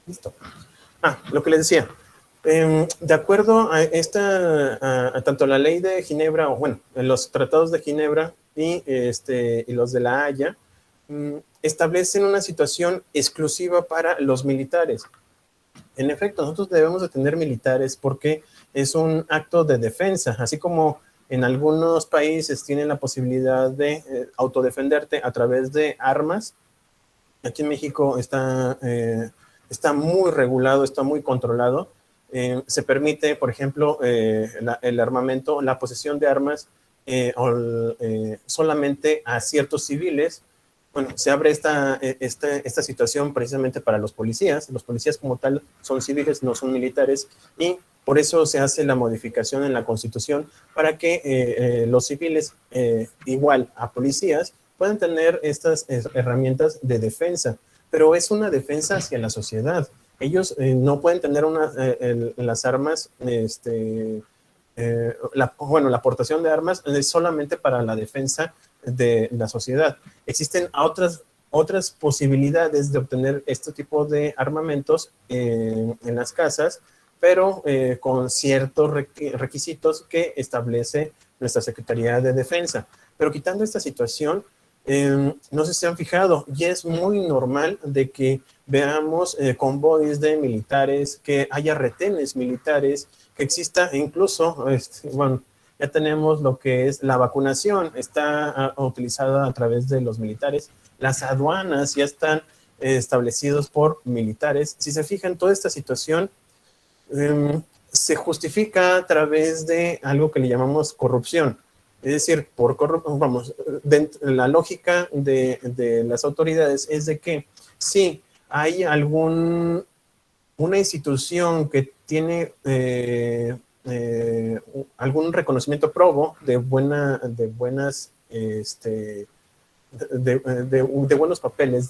Listo. Lo que les decía. De acuerdo a tanto la ley de Ginebra, o bueno, en los tratados de Ginebra y los de la Haya, establecen una situación exclusiva para los militares. En efecto, nosotros debemos de tener militares porque es un acto de defensa, así como en algunos países tienen la posibilidad de autodefenderte a través de armas. Aquí en México está muy regulado, está muy controlado. Se permite, por ejemplo, el armamento, la posesión de armas solamente a ciertos civiles. Bueno, se abre esta situación precisamente para los policías. Los policías como tal son civiles, no son militares, y por eso se hace la modificación en la Constitución para que los civiles, igual a policías, puedan tener estas herramientas de defensa, pero es una defensa hacia la sociedad. Ellos no pueden tener las armas, la aportación de armas es solamente para la defensa de la sociedad. Existen otras posibilidades de obtener este tipo de armamentos en las casas, pero con ciertos requisitos que establece nuestra Secretaría de Defensa. Pero quitando esta situación, no sé si se han fijado, y es muy normal de que veamos convoys de militares, que haya retenes militares, que exista incluso, bueno, ya tenemos lo que es la vacunación, está utilizada a través de los militares, las aduanas ya están establecidos por militares. Si se fijan, toda esta situación se justifica a través de algo que le llamamos corrupción. Es decir, la lógica de las autoridades es de que si hay una institución que tiene algún reconocimiento probo de buenos papeles,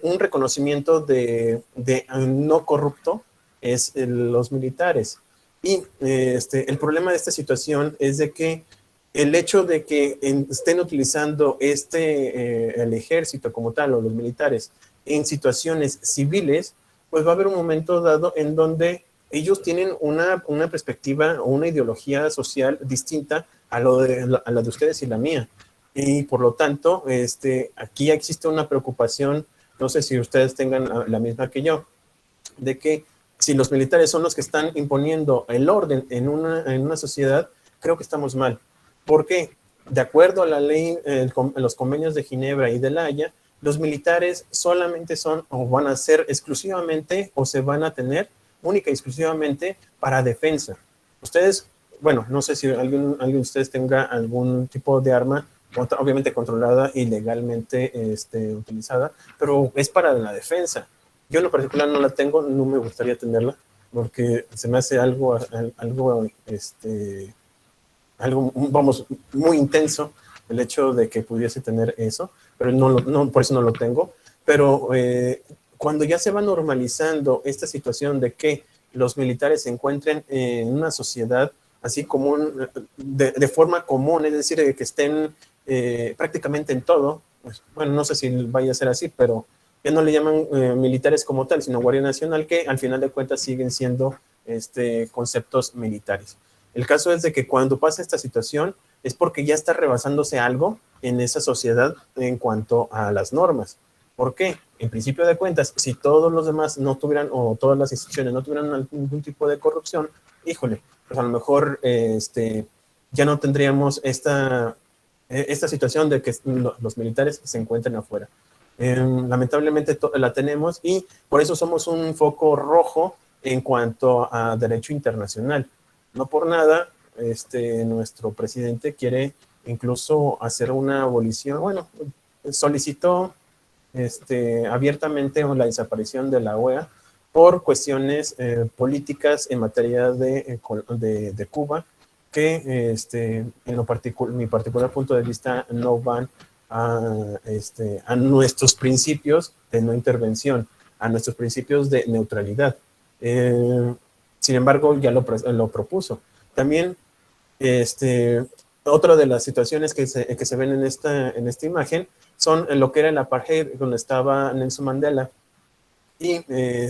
un reconocimiento de no corrupto, es los militares. Y el problema de esta situación es de que el hecho de que estén utilizando el ejército como tal o los militares en situaciones civiles, pues va a haber un momento dado en donde ellos tienen una perspectiva o una ideología social distinta a la de ustedes y la mía. Y por lo tanto, aquí existe una preocupación, no sé si ustedes tengan la misma que yo, de que si los militares son los que están imponiendo el orden en una sociedad, creo que estamos mal. ¿Por qué? De acuerdo a la ley, los convenios de Ginebra y de la Haya, los militares solamente son o van a ser exclusivamente o se van a tener única y exclusivamente para defensa. Ustedes, bueno, no sé si alguien de ustedes tenga algún tipo de arma, obviamente controlada y legalmente utilizada, pero es para la defensa. Yo en lo particular no la tengo, no me gustaría tenerla, porque se me hace algo vamos, muy intenso el hecho de que pudiese tener eso, pero por eso no lo tengo. Pero cuando ya se va normalizando esta situación de que los militares se encuentren en una sociedad así común, de forma común, es decir, de que estén prácticamente en todo, pues, bueno, no sé si vaya a ser así, pero ya no le llaman militares como tal, sino Guardia Nacional, que al final de cuentas siguen siendo conceptos militares. El caso es de que cuando pasa esta situación es porque ya está rebasándose algo en esa sociedad en cuanto a las normas. ¿Por qué? En principio de cuentas, si todos los demás no tuvieran, o todas las instituciones no tuvieran algún tipo de corrupción, híjole, pues a lo mejor ya no tendríamos esta situación de que los militares se encuentren afuera. Lamentablemente la tenemos y por eso somos un foco rojo en cuanto a derecho internacional. No por nada, nuestro presidente quiere incluso hacer una abolición, bueno, solicitó abiertamente la desaparición de la OEA por cuestiones políticas en materia de Cuba, que en mi particular punto de vista no van a nuestros principios de no intervención, a nuestros principios de neutralidad. Sin embargo, ya lo propuso. También, otra de las situaciones que se ven en esta imagen son lo que era el apartheid, donde estaba Nelson Mandela. y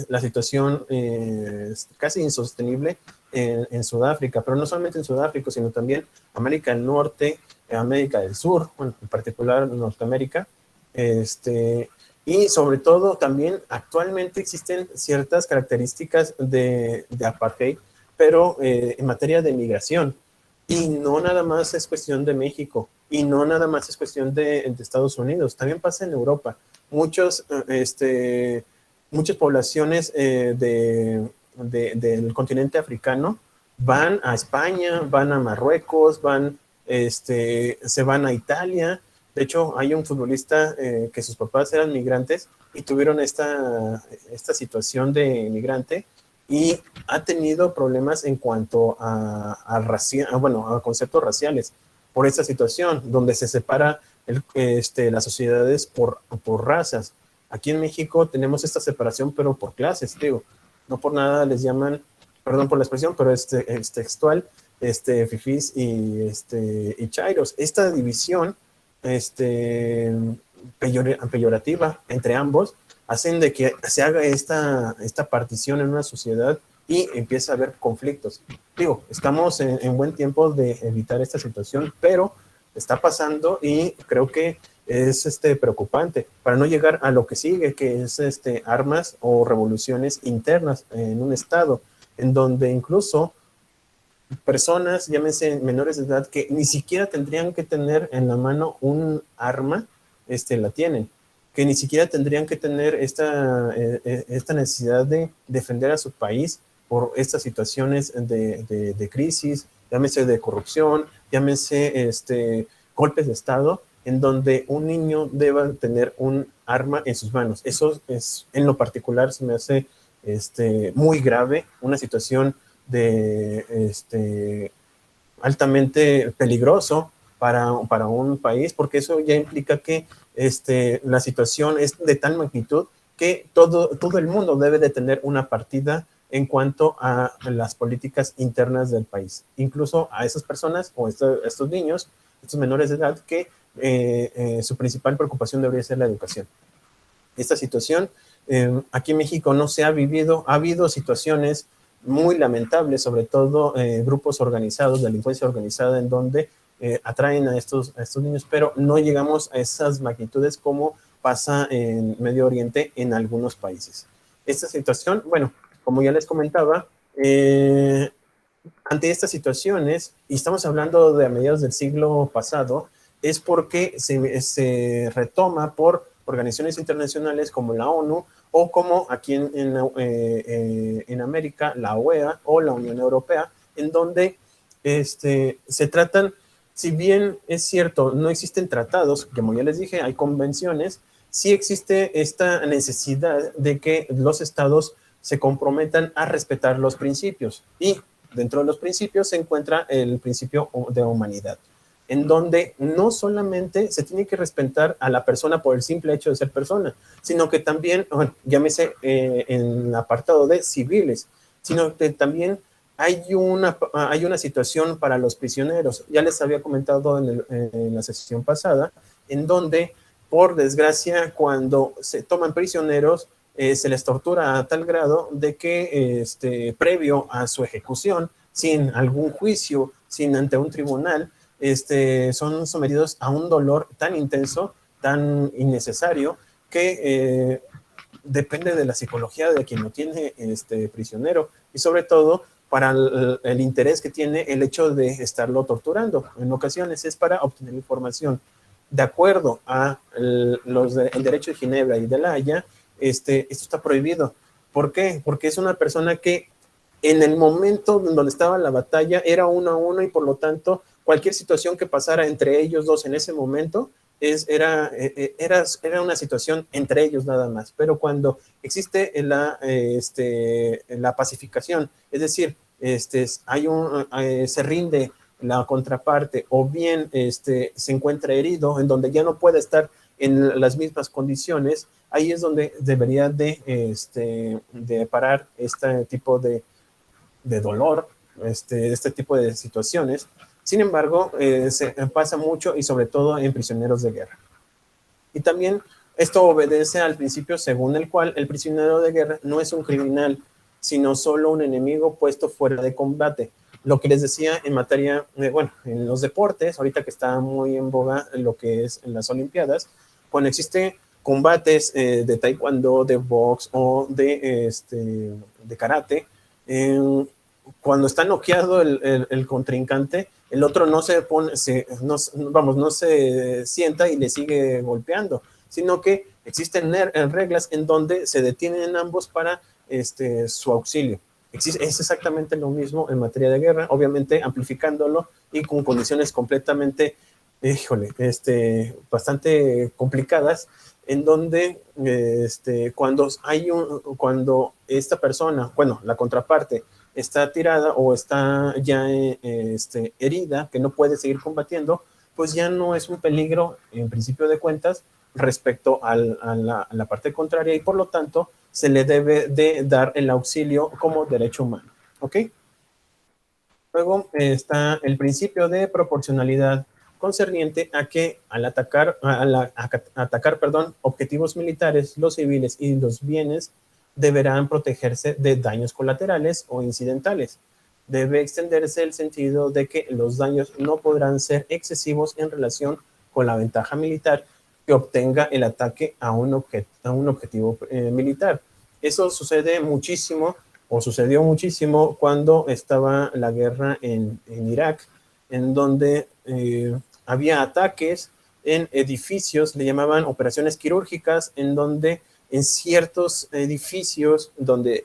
la situación es casi insostenible en Sudáfrica, pero no solamente en Sudáfrica, sino también América del Norte, América del Sur, bueno, en particular Norteamérica, y sobre todo también actualmente existen ciertas características de apartheid, pero en materia de migración. Y no nada más es cuestión de México, y no nada más es cuestión de Estados Unidos, también pasa en Europa. Muchos, muchas poblaciones del continente africano van a España, van a Marruecos, se van a Italia. De hecho, hay un futbolista que sus papás eran migrantes y tuvieron esta situación de migrante y ha tenido problemas en cuanto a conceptos raciales por esta situación, donde se separa las sociedades por razas. Aquí en México tenemos esta separación, pero por clases, digo. No por nada les llaman, perdón por la expresión, pero es textual, fifís y chairos. Esta división peyorativa entre ambos hacen de que se haga esta partición en una sociedad y empieza a haber conflictos. Digo, estamos en buen tiempo de evitar esta situación, pero está pasando y creo que es preocupante para no llegar a lo que sigue, que es armas o revoluciones internas en un estado, en donde incluso personas, llámense menores de edad, que ni siquiera tendrían que tener en la mano un arma, la tienen, que ni siquiera tendrían que tener esta necesidad de defender a su país por estas situaciones de crisis, llámese de corrupción, llámese golpes de Estado, en donde un niño deba tener un arma en sus manos. Eso es, en lo particular, se me hace muy grave, una situación altamente peligroso para un país, porque eso ya implica que la situación es de tal magnitud que todo el mundo debe de tener una partida en cuanto a las políticas internas del país, incluso a esas personas o estos niños, estos menores de edad, que su principal preocupación debería ser la educación. Esta situación aquí en México no se ha vivido, ha habido situaciones muy lamentables, sobre todo grupos organizados, delincuencia organizada, en donde atraen a estos niños, pero no llegamos a esas magnitudes como pasa en Medio Oriente en algunos países. Esta situación, bueno, como ya les comentaba, ante estas situaciones, y estamos hablando de a mediados del siglo pasado, es porque se retoma por organizaciones internacionales como la ONU o como aquí en América, la OEA o la Unión Europea, en donde se tratan, si bien es cierto, no existen tratados, como ya les dije, hay convenciones, sí existe esta necesidad de que los estados se comprometan a respetar los principios, y dentro de los principios se encuentra el principio de humanidad, en donde no solamente se tiene que respetar a la persona por el simple hecho de ser persona, sino que también, bueno, llámese en el apartado de civiles, sino que también hay una situación para los prisioneros. Ya les había comentado en la sesión pasada, en donde, por desgracia, cuando se toman prisioneros, se les tortura a tal grado de que previo a su ejecución, sin algún juicio, sin ante un tribunal, son sometidos a un dolor tan intenso, tan innecesario, que depende de la psicología de quien lo tiene prisionero, y sobre todo para el interés que tiene el hecho de estarlo torturando. En ocasiones es para obtener información. De acuerdo a el derecho de Ginebra y de la Haya, esto está prohibido. ¿Por qué? Porque es una persona que en el momento donde estaba la batalla era uno a uno, y por lo tanto cualquier situación que pasara entre ellos dos en ese momento era una situación entre ellos nada más. Pero cuando existe la pacificación, es decir, se rinde la contraparte, o bien se encuentra herido, en donde ya no puede estar en las mismas condiciones, ahí es donde debería de parar este tipo de dolor, este tipo de situaciones. Sin embargo, se pasa mucho, y sobre todo en prisioneros de guerra. Y también Esto obedece al principio según el cual el prisionero de guerra no es un criminal, sino solo un enemigo puesto fuera de combate. Lo que les decía en materia, bueno, en los deportes, ahorita que está muy en boga lo que es en las Olimpiadas, cuando existe combates de taekwondo, de box o de karate, cuando está noqueado el contrincante, el otro no se pone, no se sienta y le sigue golpeando, sino que existen reglas en donde se detienen ambos para su auxilio. Es exactamente lo mismo en materia de guerra, obviamente amplificándolo y con condiciones completamente, bastante complicadas, en donde cuando esta persona, bueno, la contraparte, está tirada o está ya herida, que no puede seguir combatiendo, pues ya no es un peligro, en principio de cuentas, respecto a la parte contraria, y por lo tanto se le debe de dar el auxilio como derecho humano. ¿Ok? Luego está el principio de proporcionalidad concerniente a que al atacar, objetivos militares, los civiles y los bienes deberán protegerse de daños colaterales o incidentales. Debe extenderse el sentido de que los daños no podrán ser excesivos en relación con la ventaja militar que obtenga el ataque a un objetivo militar. Eso sucede muchísimo, o sucedió muchísimo, cuando estaba la guerra en Irak, en donde había ataques en edificios, le llamaban operaciones quirúrgicas, en donde en ciertos edificios donde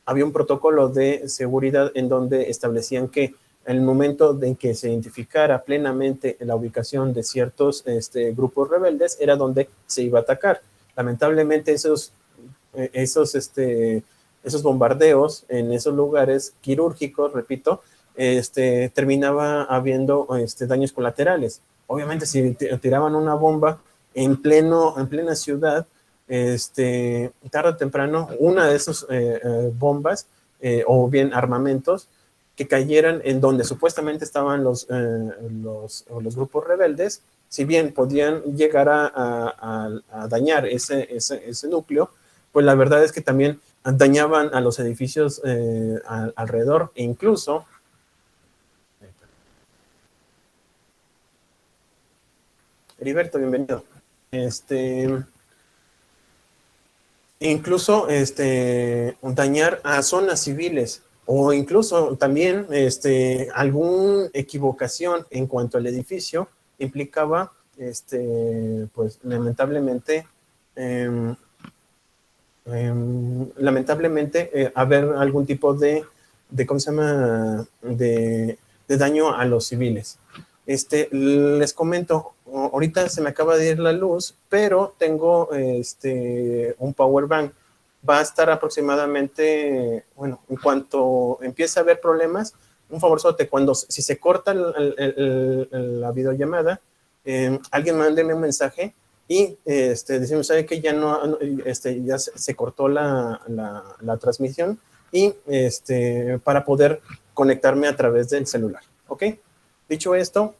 había un protocolo de seguridad en donde establecían que en el momento en que se identificara plenamente la ubicación de ciertos grupos rebeldes, era donde se iba a atacar. Lamentablemente esos bombardeos en esos lugares quirúrgicos, repito, terminaba habiendo daños colaterales. Obviamente, si tiraban una bomba en plena ciudad, tarde o temprano, una de esas bombas o bien armamentos que cayeran en donde supuestamente estaban los grupos rebeldes, si bien podían llegar a dañar ese núcleo, pues la verdad es que también dañaban a los edificios alrededor, e incluso Heriberto, bienvenido. Incluso dañar a zonas civiles, o incluso también alguna equivocación en cuanto al edificio implicaba, pues lamentablemente, haber algún tipo ¿cómo se llama?, de daño a los civiles. Les comento, ahorita se me acaba de ir la luz, pero tengo un power bank. Va a estar aproximadamente, bueno, en cuanto empiece a haber problemas, un favorzote, si se corta la videollamada, alguien mándeme un mensaje y decimos, ¿sabe que ya no, ya se cortó la transmisión? Y para poder conectarme a través del celular, ¿ok? Dicho esto,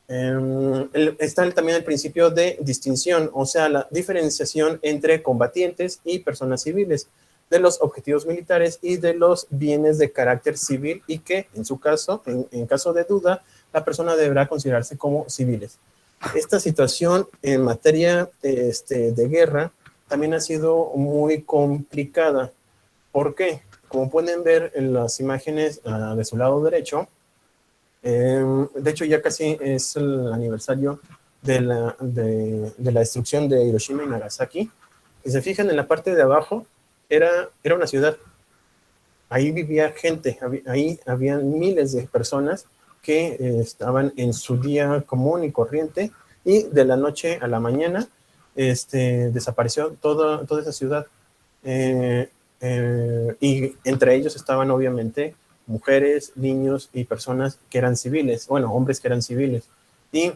está también el principio de distinción, o sea, la diferenciación entre combatientes y personas civiles, de los objetivos militares y de los bienes de carácter civil, y que en su caso, en caso de duda, la persona deberá considerarse como civiles. Esta situación en materia de guerra también ha sido muy complicada. ¿Por qué? Como pueden ver en las imágenes de su lado derecho, de hecho ya casi es el aniversario de la destrucción de Hiroshima y Nagasaki. Si se fijan en la parte de abajo, era una ciudad. Ahí vivía gente, ahí habían miles de personas que estaban en su día común y corriente, y de la noche a la mañana desapareció toda esa ciudad. Y entre ellos estaban obviamente mujeres, niños y personas que eran civiles, bueno, hombres que eran civiles. Y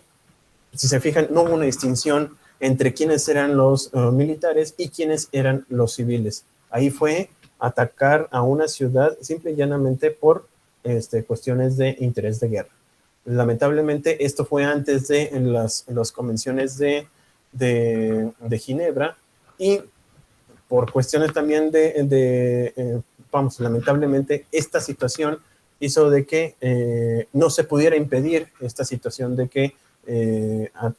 si se fijan, no hubo una distinción entre quiénes eran los militares y quiénes eran los civiles. Ahí fue atacar a una ciudad simple y llanamente por cuestiones de interés de guerra. Lamentablemente, esto fue antes de las convenciones de Ginebra, y por cuestiones también vamos, lamentablemente, esta situación hizo de que no se pudiera impedir esta situación de que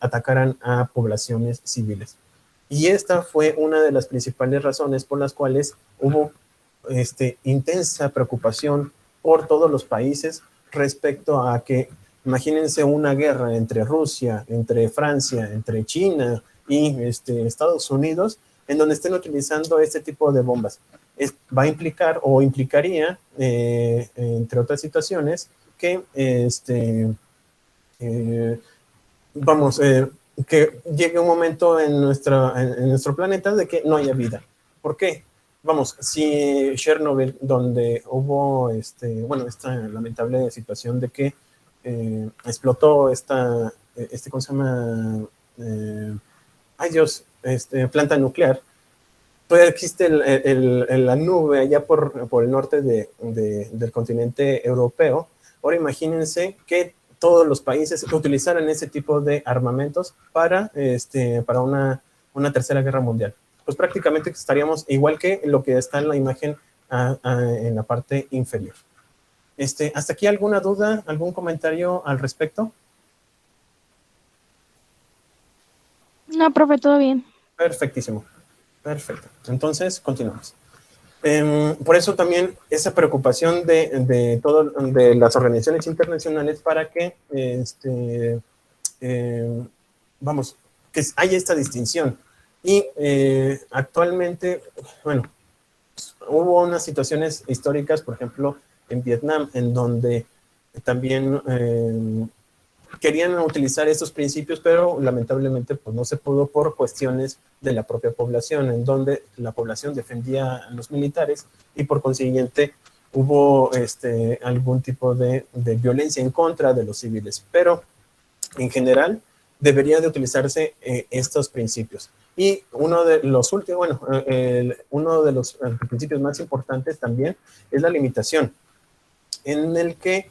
atacaran a poblaciones civiles. Y esta fue una de las principales razones por las cuales hubo intensa preocupación por todos los países respecto a que, imagínense una guerra entre Rusia, entre Francia, entre China y Estados Unidos, en donde estén utilizando este tipo de bombas. Va a implicar o implicaría, entre otras situaciones, que vamos, que llegue un momento en nuestro planeta de que no haya vida. ¿Por qué? Vamos, si Chernobyl, donde hubo bueno, esta lamentable situación de que explotó ¿cómo se llama? Ay Dios, planta nuclear, todavía existe la nube allá por el norte del continente europeo. Ahora imagínense que todos los países utilizaran ese tipo de armamentos para una tercera guerra mundial. Pues prácticamente estaríamos igual que lo que está en la imagen en la parte inferior. ¿Hasta aquí alguna duda, algún comentario al respecto? No, profe, todo bien. Perfectísimo. Perfecto. Entonces, continuamos. Por eso también esa preocupación de las organizaciones internacionales para que, vamos, que haya esta distinción. Y actualmente, bueno, hubo unas situaciones históricas, por ejemplo, en Vietnam, en donde también querían utilizar estos principios, pero lamentablemente pues no se pudo por cuestiones de la propia población, en donde la población defendía a los militares y por consiguiente hubo algún tipo de violencia en contra de los civiles. Pero en general debería de utilizarse estos principios. Y uno de los últimos, bueno, uno de los principios más importantes también es la limitación, en el que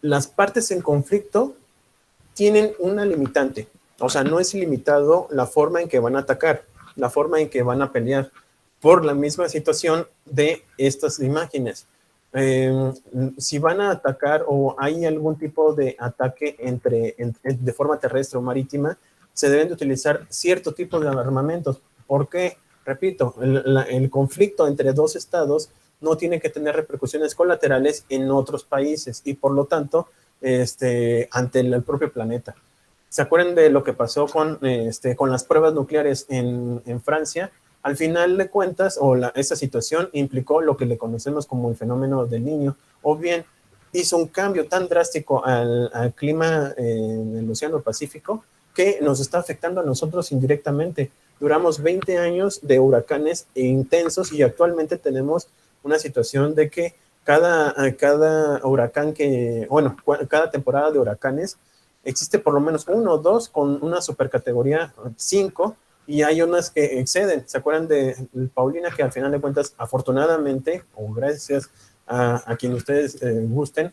las partes en conflicto tienen una limitante. O sea, no es ilimitado la forma en que van a atacar, la forma en que van a pelear, por la misma situación de estas imágenes. Si van a atacar o hay algún tipo de ataque de forma terrestre o marítima, se deben de utilizar cierto tipo de armamentos. ¿Por qué? Repito, el conflicto entre dos estados no tiene que tener repercusiones colaterales en otros países y por lo tanto ante el propio planeta. ¿Se acuerdan de lo que pasó con las pruebas nucleares en Francia? Al final de cuentas, esa situación implicó lo que le conocemos como el fenómeno del Niño, o bien hizo un cambio tan drástico al clima en el Océano Pacífico que nos está afectando a nosotros indirectamente. Duramos 20 años de huracanes intensos y actualmente tenemos una situación de que cada huracán bueno, cada temporada de huracanes existe por lo menos uno o dos con una supercategoría 5 y hay unas que exceden. ¿Se acuerdan de Paulina, que al final de cuentas, afortunadamente, o gracias a quien ustedes gusten,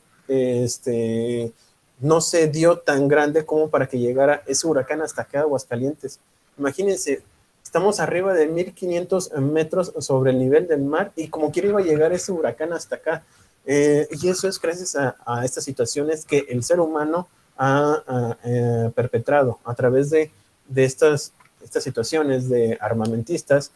no se dio tan grande como para que llegara ese huracán hasta acá, Aguascalientes? Imagínense, estamos arriba de 1500 metros sobre el nivel del mar y como quiera iba a llegar ese huracán hasta acá. Y eso es gracias a estas situaciones que el ser humano ha perpetrado a través de estas situaciones de armamentistas.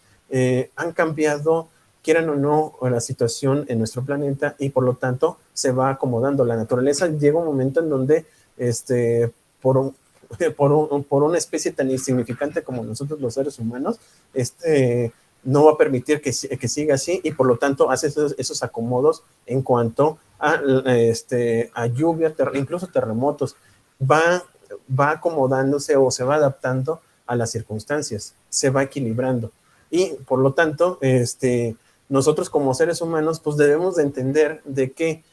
Han cambiado, quieran o no, la situación en nuestro planeta y por lo tanto se va acomodando. La naturaleza llega un momento en donde por una especie tan insignificante como nosotros los seres humanos, no va a permitir que siga así y por lo tanto hace esos acomodos en cuanto a lluvia, incluso terremotos. Va acomodándose o se va adaptando a las circunstancias, se va equilibrando. Y por lo tanto, nosotros como seres humanos, pues debemos de entender de que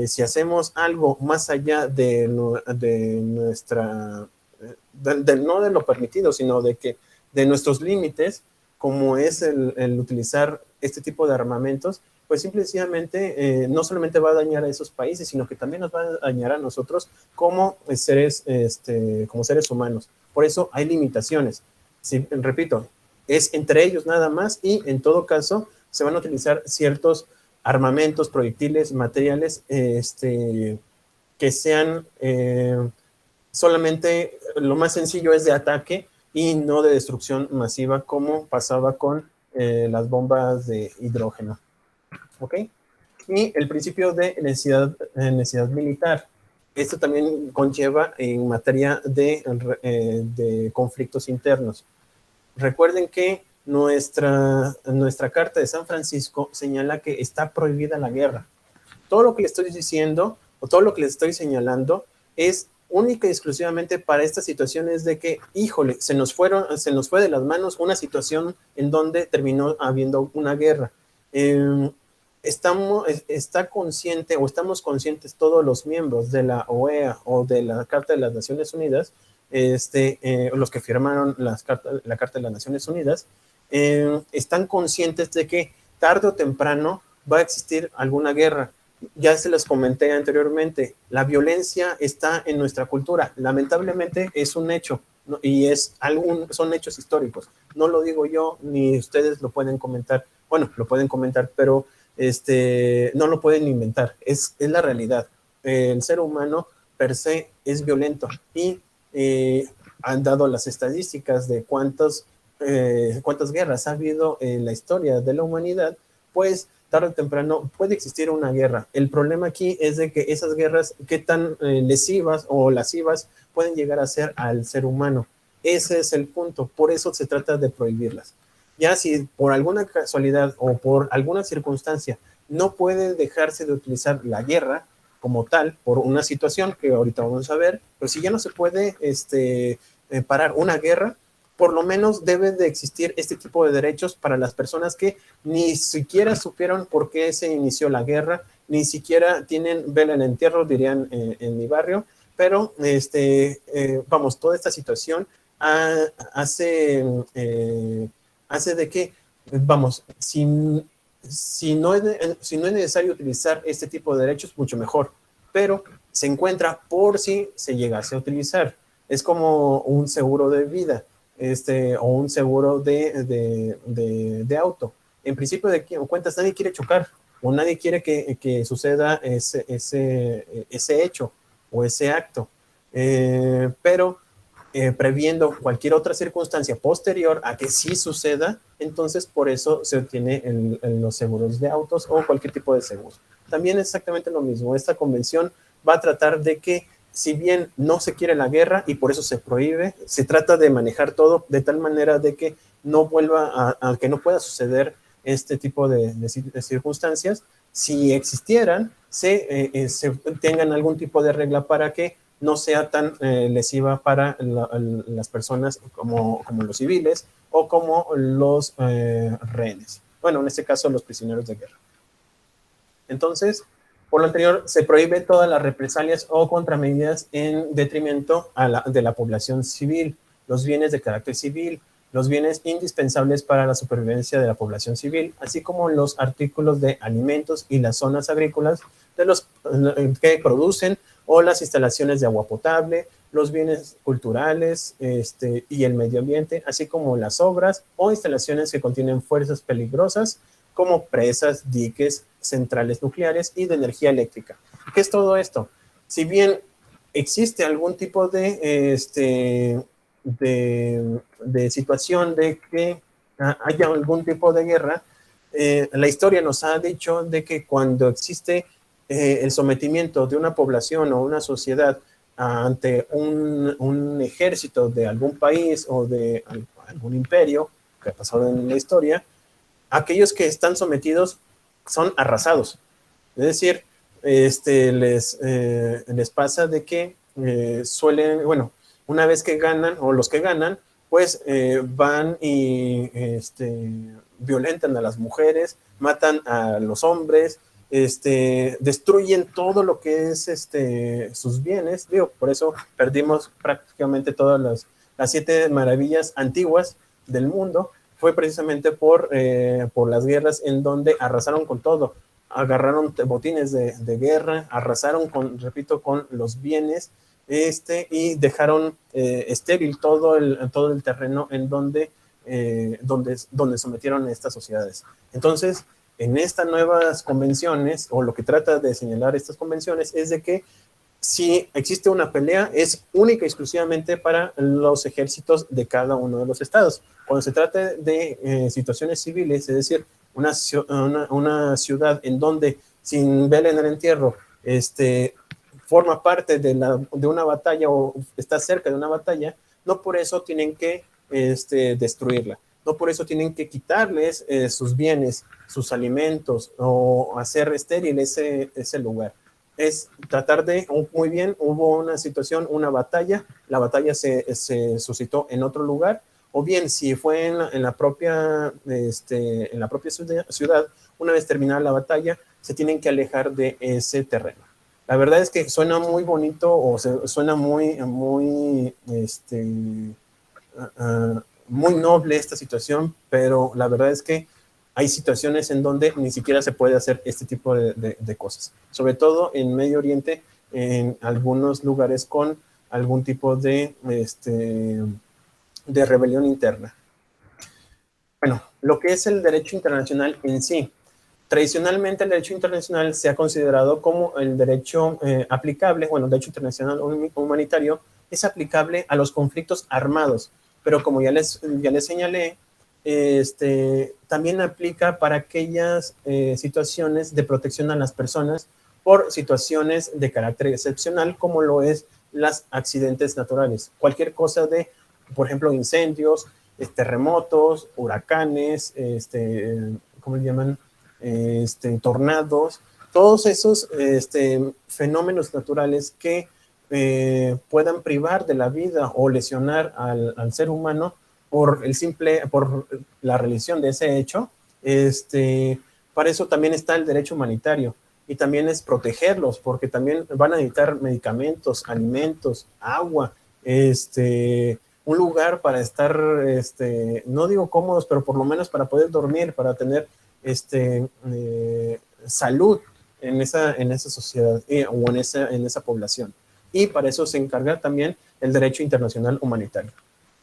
si hacemos algo más allá de nuestra, no de lo permitido, sino de nuestros límites, como es el utilizar este tipo de armamentos, pues simple y sencillamente no solamente va a dañar a esos países, sino que también nos va a dañar a nosotros como seres, como seres humanos. Por eso hay limitaciones. Sí, repito, es entre ellos nada más y en todo caso se van a utilizar ciertos armamentos, proyectiles, materiales que sean solamente lo más sencillo es de ataque y no de destrucción masiva como pasaba con las bombas de hidrógeno. ¿Ok? Y el principio de necesidad militar. Esto también conlleva en materia de conflictos internos. Recuerden que nuestra Carta de San Francisco señala que está prohibida la guerra. Todo lo que les estoy diciendo o todo lo que les estoy señalando es única y exclusivamente para estas situaciones de que, híjole, se nos fue de las manos una situación en donde terminó habiendo una guerra. Está consciente o estamos conscientes todos los miembros de la OEA o de la Carta de las Naciones Unidas, los que firmaron la Carta de las Naciones Unidas, están conscientes de que tarde o temprano va a existir alguna guerra. Ya se los comenté anteriormente, la violencia está en nuestra cultura, lamentablemente es un hecho, ¿no? Y son hechos históricos, no lo digo yo, ni ustedes lo pueden comentar, bueno, lo pueden comentar, pero no lo pueden inventar, es la realidad. El ser humano per se es violento y han dado las estadísticas de cuántas guerras ha habido en la historia de la humanidad, pues tarde o temprano puede existir una guerra. El problema aquí es de que esas guerras, qué tan lesivas o lascivas pueden llegar a ser al ser humano. Ese es el punto, por eso se trata de prohibirlas. Ya si por alguna casualidad o por alguna circunstancia no puede dejarse de utilizar la guerra como tal, por una situación que ahorita vamos a ver, pero si ya no se puede parar una guerra, por lo menos debe de existir este tipo de derechos para las personas que ni siquiera supieron por qué se inició la guerra, ni siquiera tienen vela en entierro, dirían en mi barrio, pero vamos, toda esta situación hace de que, vamos, si no es necesario utilizar este tipo de derechos, mucho mejor, pero se encuentra por si se llegase a utilizar. Es como un seguro de vida. O un seguro de auto. En principio de cuentas, nadie quiere chocar o nadie quiere que suceda ese hecho o ese acto. Pero previendo cualquier otra circunstancia posterior a que sí suceda, entonces por eso se obtiene los seguros de autos o cualquier tipo de seguro. También es exactamente lo mismo. Esta convención va a tratar de que si bien no se quiere la guerra y por eso se prohíbe, se trata de manejar todo de tal manera de que no vuelva a que no pueda suceder este tipo de circunstancias. Si existieran, se tengan algún tipo de regla para que no sea tan lesiva para las personas como los civiles o como los rehenes. Bueno, en este caso, los prisioneros de guerra. Entonces, por lo anterior, se prohíbe todas las represalias o contramedidas en detrimento de la población civil, los bienes de carácter civil, los bienes indispensables para la supervivencia de la población civil, así como los artículos de alimentos y las zonas agrícolas de los que producen o las instalaciones de agua potable, los bienes culturales y el medio ambiente, así como las obras o instalaciones que contienen fuerzas peligrosas, como presas, diques, centrales nucleares y de energía eléctrica. ¿Qué es todo esto? Si bien existe algún tipo de situación de que haya algún tipo de guerra, la historia nos ha dicho de que cuando existe el sometimiento de una población o una sociedad ante un ejército de algún país o de algún imperio que ha pasado en la historia, aquellos que están sometidos son arrasados. Es decir, les pasa de que suelen, bueno, una vez que ganan, o los que ganan, pues van y violentan a las mujeres, matan a los hombres, destruyen todo lo que es sus bienes. Digo, por eso perdimos prácticamente todas las 7 maravillas antiguas del mundo, fue precisamente por las guerras en donde arrasaron con todo, agarraron botines de guerra, arrasaron repito, con los bienes, y dejaron estéril todo el terreno en donde sometieron a estas sociedades. Entonces, en estas nuevas convenciones, o lo que trata de señalar estas convenciones, es de que si existe una pelea, es única y exclusivamente para los ejércitos de cada uno de los estados. Cuando se trata de situaciones civiles, es decir, una ciudad en donde, sin vela en el entierro, forma parte de una batalla o está cerca de una batalla, no por eso tienen que destruirla. No por eso tienen que quitarles sus bienes, sus alimentos, o hacer estéril ese lugar. Es tratar de, muy bien, hubo una situación, una batalla, la batalla se suscitó en otro lugar, o bien si fue en la propia ciudad, una vez terminada la batalla, se tienen que alejar de ese terreno. La verdad es que suena muy bonito, o suena muy muy noble esta situación, pero la verdad es que hay situaciones en donde ni siquiera se puede hacer este tipo de cosas, sobre todo en Medio Oriente, en algunos lugares con algún tipo de rebelión interna. Bueno, lo que es el derecho internacional en sí. Tradicionalmente el derecho internacional se ha considerado como el derecho aplicable, bueno, el derecho internacional humanitario es aplicable a los conflictos armados, pero como ya les señalé, también aplica para aquellas situaciones de protección a las personas por situaciones de carácter excepcional, como lo es los accidentes naturales. Cualquier cosa de, por ejemplo, incendios, terremotos, huracanes, ¿cómo le llaman? Tornados, todos esos fenómenos naturales que puedan privar de la vida o lesionar al ser humano por la realización de ese hecho, para eso también está el derecho humanitario, y también es protegerlos, porque también van a necesitar medicamentos, alimentos, agua, un lugar para estar, no digo cómodos, pero por lo menos para poder dormir, para tener salud en esa sociedad o en esa población. Y para eso se encarga también el derecho internacional humanitario.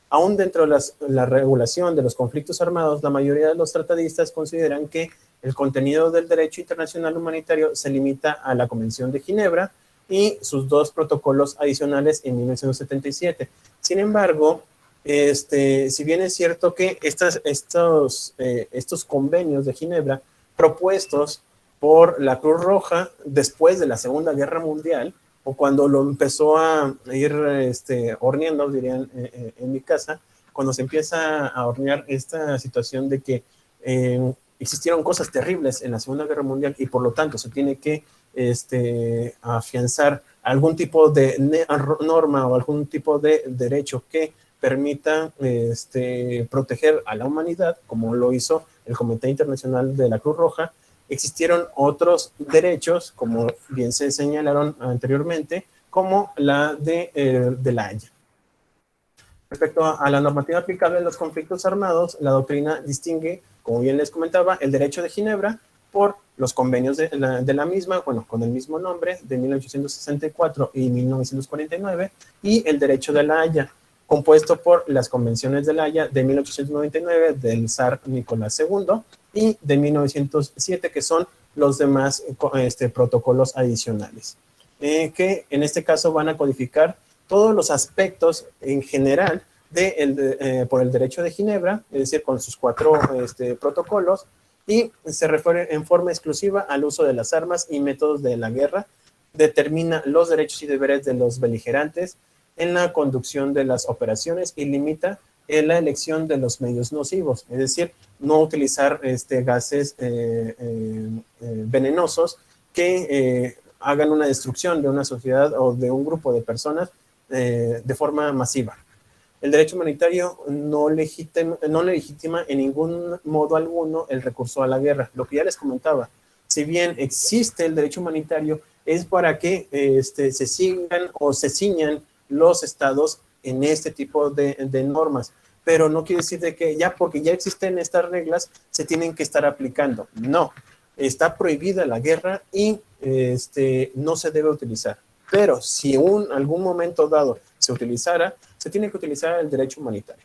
Aún dentro de la regulación de los conflictos armados, la mayoría de los tratadistas consideran que el contenido del derecho internacional humanitario se limita a la Convención de Ginebra y sus dos protocolos adicionales en 1977. Sin embargo, si bien es cierto que estos convenios de Ginebra propuestos por la Cruz Roja después de la Segunda Guerra Mundial, o cuando lo empezó a ir horneando, dirían en mi casa, cuando se empieza a hornear esta situación de que existieron cosas terribles en la Segunda Guerra Mundial y por lo tanto se tiene que afianzar algún tipo de norma o algún tipo de derecho que permita proteger a la humanidad, como lo hizo el Comité Internacional de la Cruz Roja. Existieron otros derechos, como bien se señalaron anteriormente, como la de la Haya. Respecto a la normativa aplicable en los conflictos armados, la doctrina distingue, como bien les comentaba, el derecho de Ginebra por los convenios de la misma, bueno, con el mismo nombre, de 1864 y 1949, y el derecho de la Haya, compuesto por las convenciones de la Haya de 1899 del zar Nicolás II y de 1907, que son los demás protocolos adicionales, que en este caso van a codificar todos los aspectos en general por el derecho de Ginebra, es decir, con sus 4 protocolos, y se refiere en forma exclusiva al uso de las armas y métodos de la guerra, determina los derechos y deberes de los beligerantes en la conducción de las operaciones y limita la elección de los medios nocivos, es decir, no utilizar gases venenosos que hagan una destrucción de una sociedad o de un grupo de personas de forma masiva. El derecho humanitario no legitima en ningún modo alguno el recurso a la guerra. Lo que ya les comentaba, si bien existe el derecho humanitario, es para que se sigan o se ciñan los estados en este tipo de normas, pero no quiere decir de que ya porque ya existen estas reglas se tienen que estar aplicando. No, está prohibida la guerra y no se debe utilizar. Pero si algún momento dado se utilizara, se tiene que utilizar el derecho humanitario.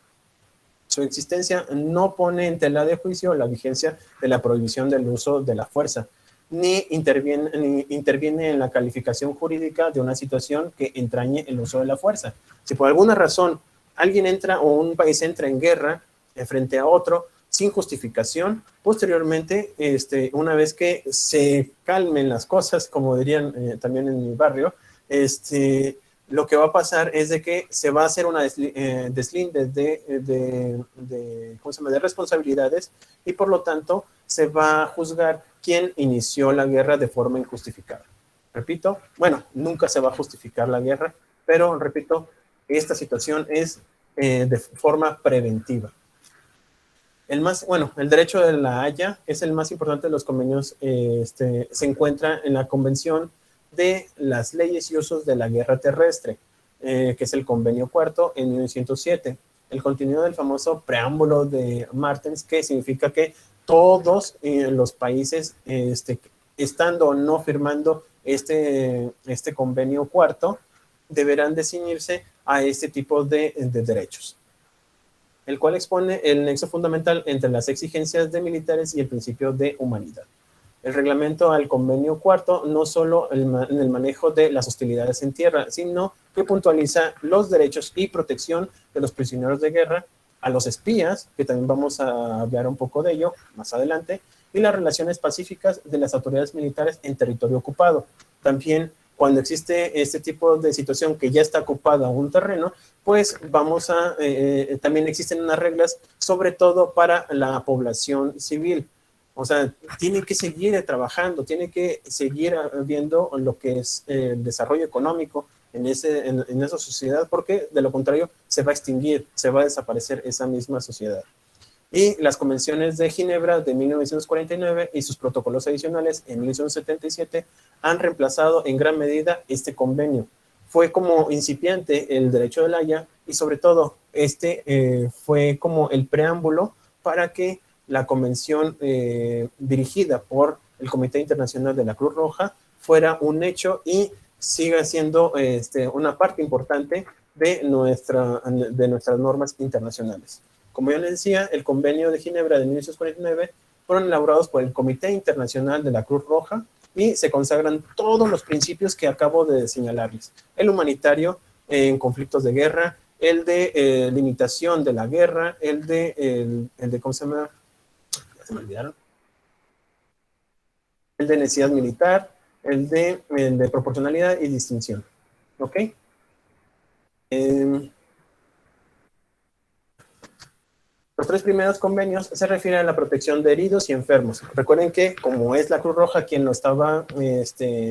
Su existencia no pone en tela de juicio la vigencia de la prohibición del uso de la fuerza, ni interviene en la calificación jurídica de una situación que entrañe el uso de la fuerza. Si por alguna razón alguien entra o un país entra en guerra frente a otro sin justificación, posteriormente, una vez que se calmen las cosas, como dirían también en mi barrio, lo que va a pasar es de que se va a hacer una deslinde de responsabilidades y por lo tanto se va a juzgar quién inició la guerra de forma injustificada. Repito, bueno, nunca se va a justificar la guerra, pero repito, esta situación es de forma preventiva. El derecho de la Haya es el más importante de los convenios, se encuentra en la Convención de las Leyes y Usos de la Guerra Terrestre, que es el Convenio Cuarto en 1907. El contenido del famoso preámbulo de Martens, que significa que todos los países, estando o no firmando este Convenio Cuarto, deberán de ceñirse a este tipo de derechos, el cual expone el nexo fundamental entre las exigencias de militares y el principio de humanidad. El reglamento al convenio cuarto no solo en el manejo de las hostilidades en tierra, sino que puntualiza los derechos y protección de los prisioneros de guerra, a los espías, que también vamos a hablar un poco de ello más adelante, y las relaciones pacíficas de las autoridades militares en territorio ocupado. También cuando existe este tipo de situación que ya está ocupada un terreno, pues también existen unas reglas, sobre todo para la población civil. O sea, tiene que seguir trabajando, tiene que seguir viendo lo que es el desarrollo económico en esa sociedad, porque de lo contrario se va a extinguir, se va a desaparecer esa misma sociedad. Y las convenciones de Ginebra de 1949 y sus protocolos adicionales en 1977 han reemplazado en gran medida este convenio. Fue como incipiente el derecho de la Haya y sobre todo fue como el preámbulo para que la convención dirigida por el Comité Internacional de la Cruz Roja fuera un hecho y siga siendo una parte importante de nuestras normas internacionales. Como ya les decía, el Convenio de Ginebra de 1949 fueron elaborados por el Comité Internacional de la Cruz Roja y se consagran todos los principios que acabo de señalarles. El humanitario en conflictos de guerra, el de limitación de la guerra, el de ¿cómo se llama? Ya se me olvidaron. El de necesidad militar, el de proporcionalidad y distinción. ¿Ok? Los tres primeros convenios se refieren a la protección de heridos y enfermos. Recuerden que, como es la Cruz Roja quien lo estaba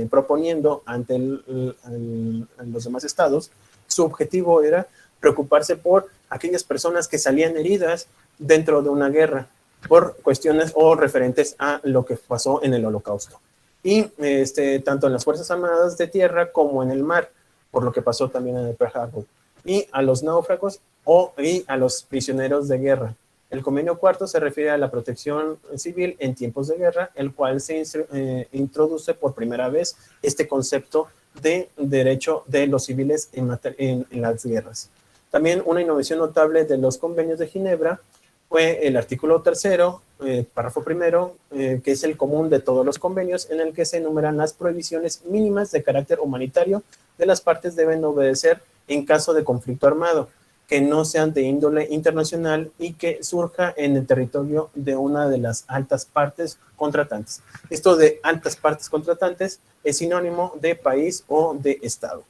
proponiendo ante los demás estados, su objetivo era preocuparse por aquellas personas que salían heridas dentro de una guerra por cuestiones o referentes a lo que pasó en el Holocausto. Y tanto en las Fuerzas Armadas de tierra como en el mar, por lo que pasó también en el Pearl Harbor. Y a los náufragos y a los prisioneros de guerra. El convenio cuarto se refiere a la protección civil en tiempos de guerra, el cual se introduce por primera vez este concepto de derecho de los civiles en las guerras. También una innovación notable de los convenios de Ginebra fue el artículo tercero, párrafo primero, que es el común de todos los convenios, en el que se enumeran las prohibiciones mínimas de carácter humanitario de las partes deben obedecer en caso de conflicto armado, que no sean de índole internacional y que surja en el territorio de una de las altas partes contratantes. Esto de altas partes contratantes es sinónimo de país o de estado.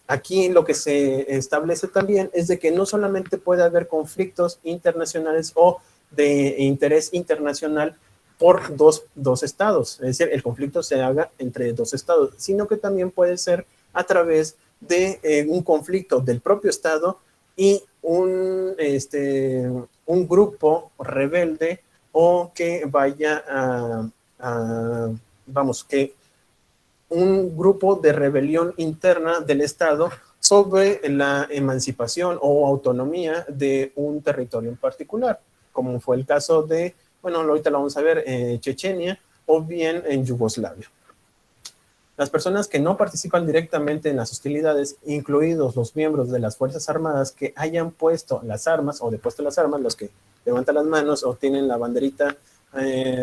Aquí lo que se establece también es de que no solamente puede haber conflictos internacionales o de interés internacional por dos estados, es decir, el conflicto se haga entre dos estados, sino que también puede ser a través de un conflicto del propio estado y un grupo rebelde o que vaya un grupo de rebelión interna del Estado sobre la emancipación o autonomía de un territorio en particular, como fue el caso de, bueno, ahorita lo vamos a ver, Chechenia o bien en Yugoslavia. Las personas que no participan directamente en las hostilidades, incluidos los miembros de las Fuerzas Armadas que hayan puesto las armas o depuesto las armas, los que levantan las manos o tienen la banderita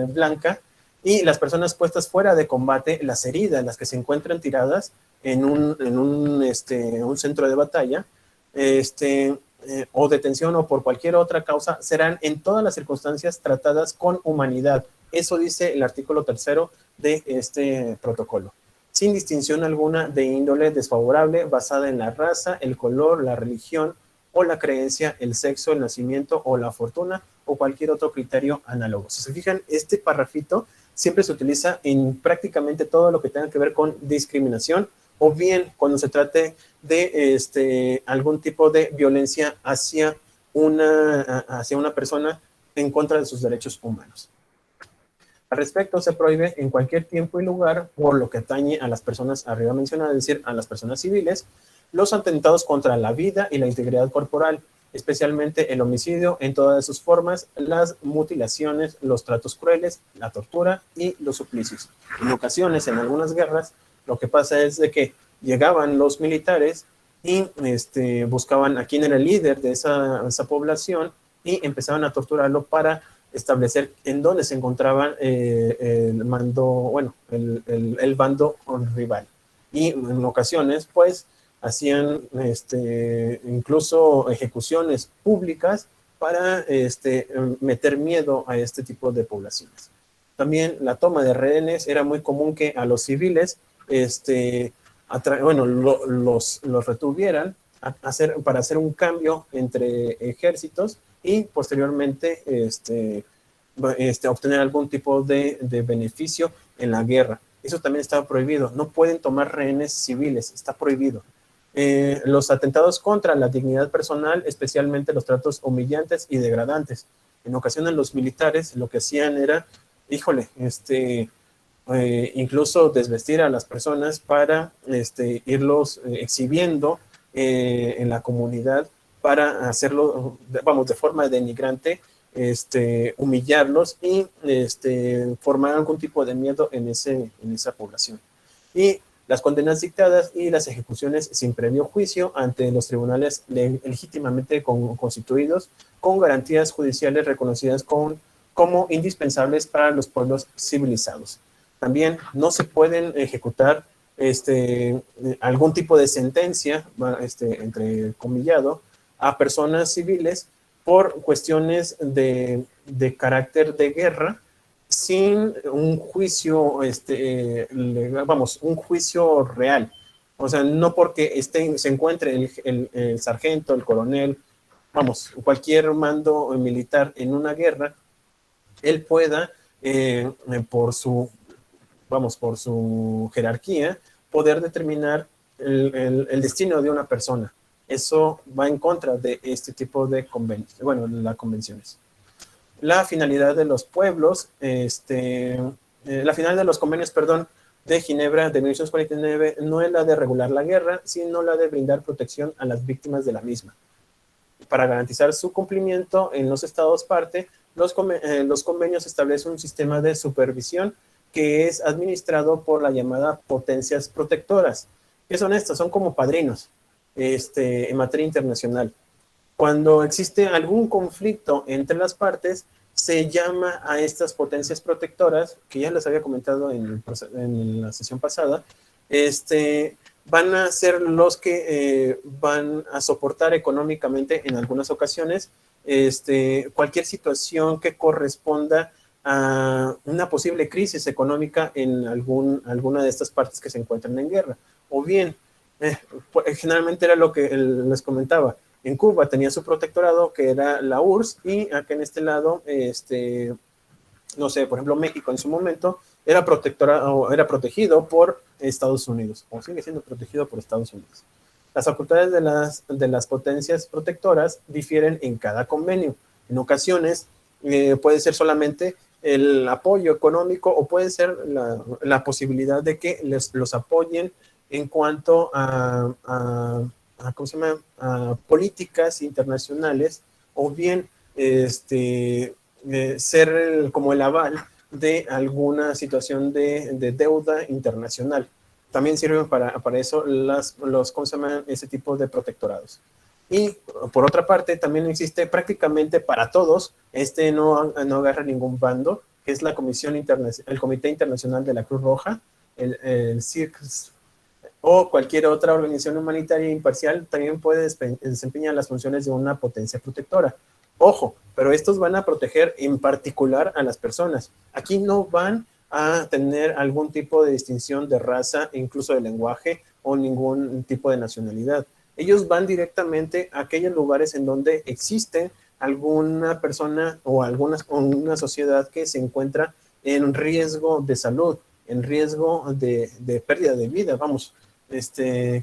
blanca, y las personas puestas fuera de combate, las heridas, las que se encuentran tiradas en un centro de batalla, o detención o por cualquier otra causa, serán en todas las circunstancias tratadas con humanidad. Eso dice el artículo 3 de este protocolo, sin distinción alguna de índole desfavorable basada en la raza, el color, la religión o la creencia, el sexo, el nacimiento o la fortuna o cualquier otro criterio análogo. Si se fijan, este parrafito siempre se utiliza en prácticamente todo lo que tenga que ver con discriminación o bien cuando se trate de algún tipo de violencia hacia una persona en contra de sus derechos humanos. Al respecto, se prohíbe en cualquier tiempo y lugar, por lo que atañe a las personas arriba mencionadas, es decir, a las personas civiles, los atentados contra la vida y la integridad corporal, especialmente el homicidio en todas sus formas, las mutilaciones, los tratos crueles, la tortura y los suplicios. En ocasiones, en algunas guerras, lo que pasa es de que llegaban los militares y buscaban a quién era el líder de esa población y empezaban a torturarlo para establecer en dónde se encontraba el bando rival. Y en ocasiones, pues, hacían incluso ejecuciones públicas para meter miedo a este tipo de poblaciones. También la toma de rehenes era muy común que a los civiles los retuvieran para hacer un cambio entre ejércitos y posteriormente obtener algún tipo de beneficio en la guerra. Eso también estaba prohibido. No pueden tomar rehenes civiles, está prohibido. Los atentados contra la dignidad personal, especialmente los tratos humillantes y degradantes. En ocasiones los militares lo que hacían era, incluso desvestir a las personas para irlos exhibiendo en la comunidad para hacerlo, de forma denigrante, humillarlos y formar algún tipo de miedo en esa población. Y las condenas dictadas y las ejecuciones sin previo juicio ante los tribunales legítimamente constituidos con garantías judiciales reconocidas como indispensables para los pueblos civilizados. También no se pueden ejecutar algún tipo de sentencia, entrecomillado, a personas civiles por cuestiones de carácter de guerra sin un juicio, un juicio real. O sea, no porque se encuentre el sargento, el coronel, cualquier mando militar en una guerra, él pueda, por su jerarquía, poder determinar el destino de una persona. Eso va en contra de este tipo de las convenciones. La finalidad de los pueblos, la finalidad de los convenios, de Ginebra de 1949 no es la de regular la guerra, sino la de brindar protección a las víctimas de la misma. Para garantizar su cumplimiento en los estados parte, los convenios establecen un sistema de supervisión que es administrado por la llamada potencias protectoras. ¿Qué son estas? Son como padrinos en materia internacional. Cuando existe algún conflicto entre las partes, se llama a estas potencias protectoras, que ya les había comentado en la sesión pasada, van a ser los que van a soportar económicamente en algunas ocasiones cualquier situación que corresponda a una posible crisis económica en alguna de estas partes que se encuentran en guerra. O bien, generalmente era lo que les comentaba, en Cuba tenía su protectorado, que era la URSS, y acá en este lado, no sé, por ejemplo, México en su momento era protegido por Estados Unidos, o sigue siendo protegido por Estados Unidos. Las facultades de las potencias protectoras difieren en cada convenio. En ocasiones puede ser solamente el apoyo económico o puede ser la posibilidad de que los apoyen en cuanto a ¿cómo se llama? Políticas internacionales, o bien ser como el aval de alguna situación de deuda internacional. También sirven para eso ¿cómo se llaman? Ese tipo de protectorados. Y por otra parte, también existe prácticamente para todos, no agarra ningún bando, que es el Comité Internacional de la Cruz Roja, el CIRCS, o cualquier otra organización humanitaria imparcial, también puede desempeñar las funciones de una potencia protectora. Ojo, pero estos van a proteger en particular a las personas. Aquí no van a tener algún tipo de distinción de raza, incluso de lenguaje, o ningún tipo de nacionalidad. Ellos van directamente a aquellos lugares en donde existe alguna persona o una sociedad que se encuentra en riesgo de salud, en riesgo de pérdida de vida, vamos, que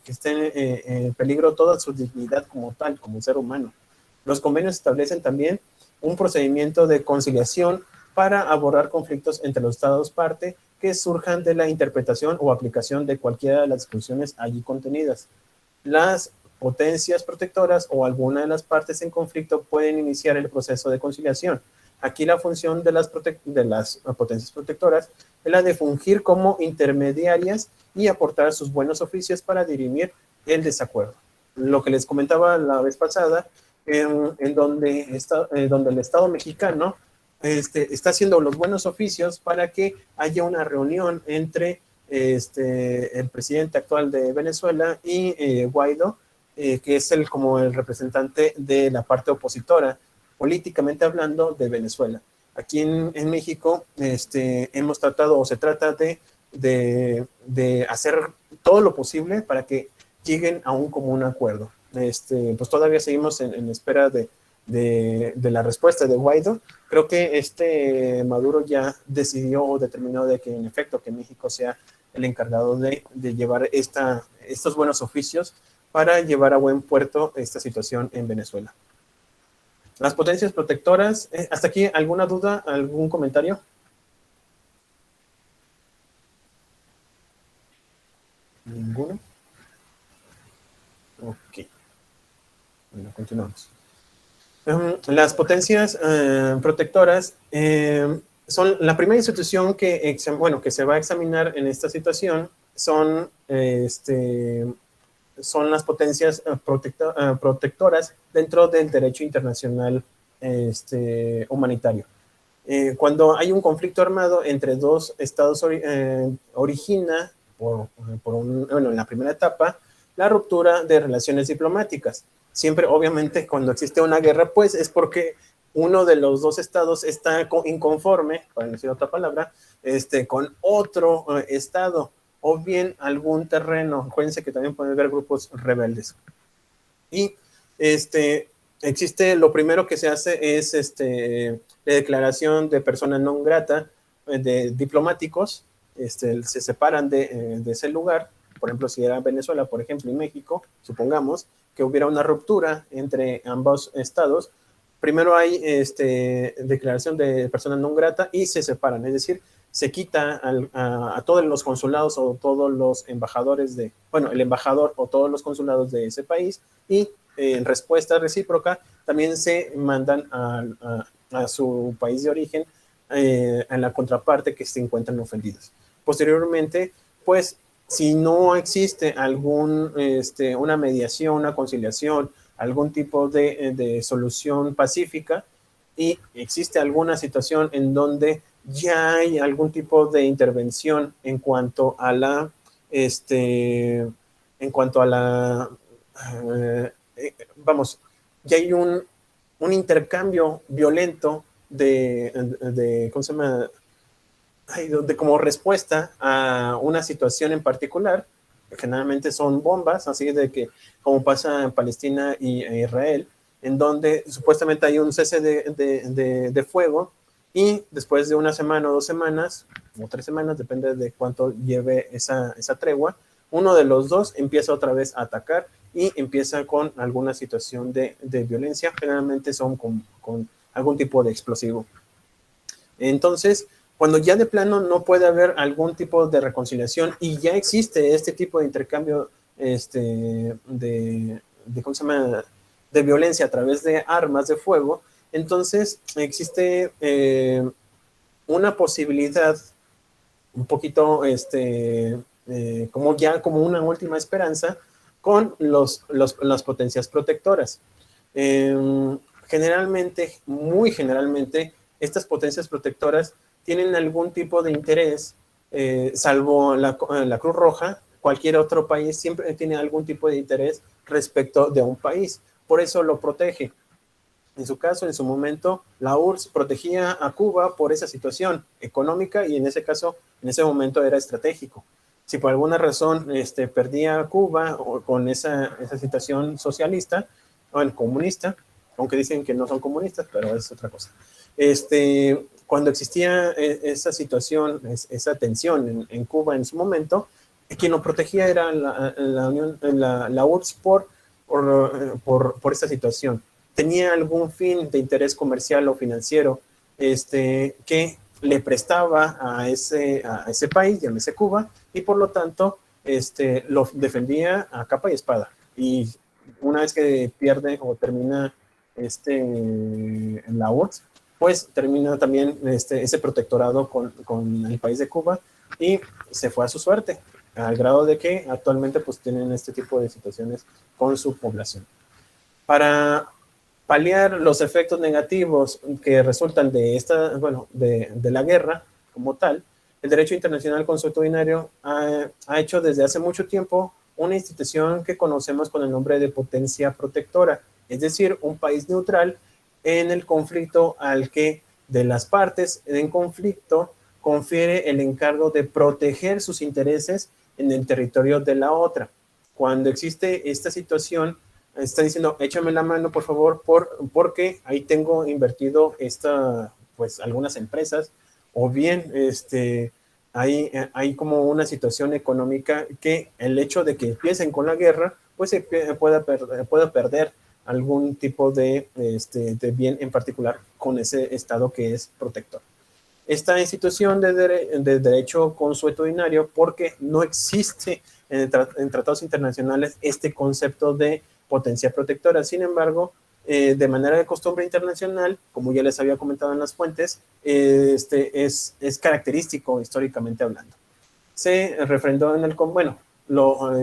esté en peligro toda su dignidad como tal, como ser humano. Los convenios establecen también un procedimiento de conciliación para abordar conflictos entre los estados parte que surjan de la interpretación o aplicación de cualquiera de las disposiciones allí contenidas. Las potencias protectoras o alguna de las partes en conflicto pueden iniciar el proceso de conciliación. Aquí la función de las potencias protectoras es la de fungir como intermediarias y aportar sus buenos oficios para dirimir el desacuerdo. Lo que les comentaba la vez pasada, en donde el Estado mexicano está haciendo los buenos oficios para que haya una reunión entre el presidente actual de Venezuela y Guaidó, que es como el representante de la parte opositora, políticamente hablando, de Venezuela. Aquí en México hemos tratado, o se trata de hacer todo lo posible para que lleguen a un común acuerdo. Pues todavía seguimos en espera de la respuesta de Guaidó. Creo que Maduro ya decidió o determinó de que en efecto que México sea el encargado de llevar estos buenos oficios para llevar a buen puerto esta situación en Venezuela. Las potencias protectoras, ¿hasta aquí alguna duda, algún comentario? ¿Ninguno? Ok. Bueno, continuamos. Las potencias protectoras son la primera institución que se va a examinar en esta situación. Son las potencias protectoras dentro del derecho internacional humanitario. Cuando hay un conflicto armado entre dos estados, origina, en la primera etapa, la ruptura de relaciones diplomáticas. Siempre, obviamente, cuando existe una guerra, pues es porque uno de los dos estados está inconforme, para decir otra palabra, con otro estado, o bien algún terreno. Acuérdense que también pueden haber grupos rebeldes. Y existe, lo primero que se hace es la declaración de persona non grata de diplomáticos, se separan de ese lugar. Por ejemplo, si era Venezuela, por ejemplo, y México, supongamos que hubiera una ruptura entre ambos estados, primero hay declaración de persona non grata y se separan, es decir, se quita a todos los consulados o todos los embajadores el embajador o todos los consulados de ese país, y en respuesta recíproca también se mandan a su país de origen a la contraparte que se encuentran ofendidos. Posteriormente, pues, si no existe una mediación, una conciliación, algún tipo de solución pacífica, y existe alguna situación en donde ya hay algún tipo de intervención en cuanto a la ya hay un intercambio violento ¿cómo se llama? Como respuesta a una situación en particular. Generalmente son bombas, así de que, como pasa en Palestina e Israel, en donde supuestamente hay un cese de fuego, y después de una semana o 2 semanas, o 3 semanas, depende de cuánto lleve esa tregua, uno de los dos empieza otra vez a atacar y empieza con alguna situación de violencia. Generalmente son con algún tipo de explosivo. Entonces, cuando ya de plano no puede haber algún tipo de reconciliación y ya existe este tipo de intercambio ¿cómo se llama? De violencia a través de armas de fuego, entonces existe una posibilidad un poquito como una última esperanza con las potencias protectoras. Generalmente, muy generalmente, estas potencias protectoras tienen algún tipo de interés, salvo la Cruz Roja, cualquier otro país siempre tiene algún tipo de interés respecto de un país, por eso lo protege. En su caso, en su momento, la URSS protegía a Cuba por esa situación económica y en ese caso, en ese momento era estratégico. Si por alguna razón perdía a Cuba con esa situación socialista, bueno, comunista, aunque dicen que no son comunistas, pero es otra cosa. Cuando existía esa situación, esa tensión en Cuba en su momento, quien lo protegía era la URSS por esta situación. Tenía algún fin de interés comercial o financiero que le prestaba a ese país, llámese Cuba, y por lo tanto lo defendía a capa y espada. Y una vez que pierde o termina en la URSS, pues termina también ese protectorado con el país de Cuba y se fue a su suerte, al grado de que actualmente pues tienen este tipo de situaciones con su población. Para paliar los efectos negativos que resultan de la guerra como tal, el derecho internacional consuetudinario ha hecho desde hace mucho tiempo una institución que conocemos con el nombre de potencia protectora, es decir, un país neutral en el conflicto al que de las partes en conflicto confiere el encargo de proteger sus intereses en el territorio de la otra. Cuando existe esta situación, está diciendo, échame la mano, por favor, porque ahí tengo invertido pues algunas empresas, o bien hay como una situación económica que el hecho de que empiecen con la guerra, pues se pueda perder algún tipo de bien en particular con ese estado que es protector. Esta institución de derecho consuetudinario, porque no existe en tratados internacionales este concepto de potencia protectora. Sin embargo, de manera de costumbre internacional, como ya les había comentado en las fuentes, es característico históricamente hablando. Se refrendó en el, bueno,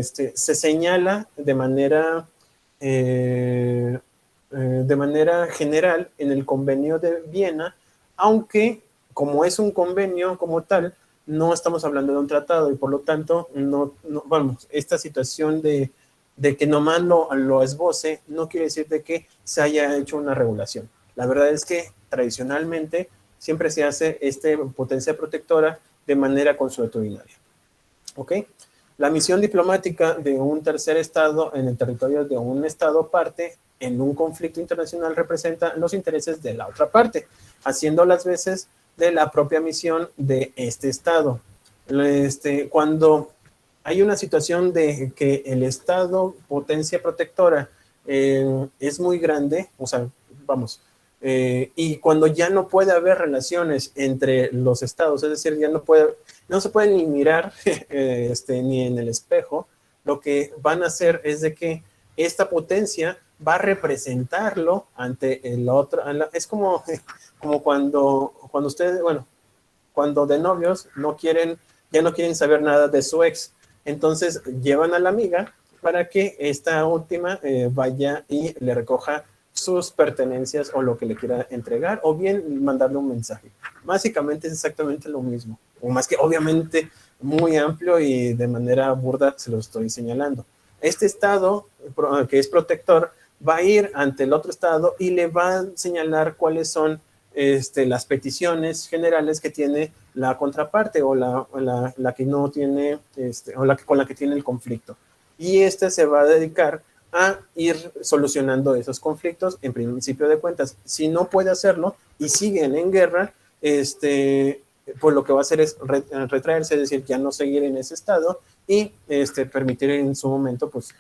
se señala de manera general en el Convenio de Viena, aunque como es un convenio como tal, no estamos hablando de un tratado y por lo tanto, vamos, esta situación de que nomás lo esboce no quiere decir de que se haya hecho una regulación. La verdad es que tradicionalmente siempre se hace potencia protectora de manera consuetudinaria. ¿Ok? La misión diplomática de un tercer estado en el territorio de un estado parte en un conflicto internacional representa los intereses de la otra parte, haciendo las veces de la propia misión de este estado. Cuando hay una situación de que el estado potencia protectora es muy grande, o sea, vamos, y cuando ya no puede haber relaciones entre los estados, es decir, no se puede ni mirar ni en el espejo, lo que van a hacer es de que esta potencia va a representarlo ante el otro. Es como cuando ustedes, bueno, cuando de novios ya no quieren saber nada de su ex, entonces llevan a la amiga para que esta última vaya y le recoja sus pertenencias o lo que le quiera entregar, o bien mandarle un mensaje. Básicamente es exactamente lo mismo, o más que obviamente muy amplio y de manera burda se lo estoy señalando. Este estado que es protector va a ir ante el otro estado y le va a señalar cuáles son las peticiones generales que tiene la contraparte o la que no tiene, con la que tiene el conflicto. Y se va a dedicar a ir solucionando esos conflictos en principio de cuentas. Si no puede hacerlo y siguen en guerra, pues lo que va a hacer es retraerse, es decir, ya no seguir en ese estado y permitir en su momento pues,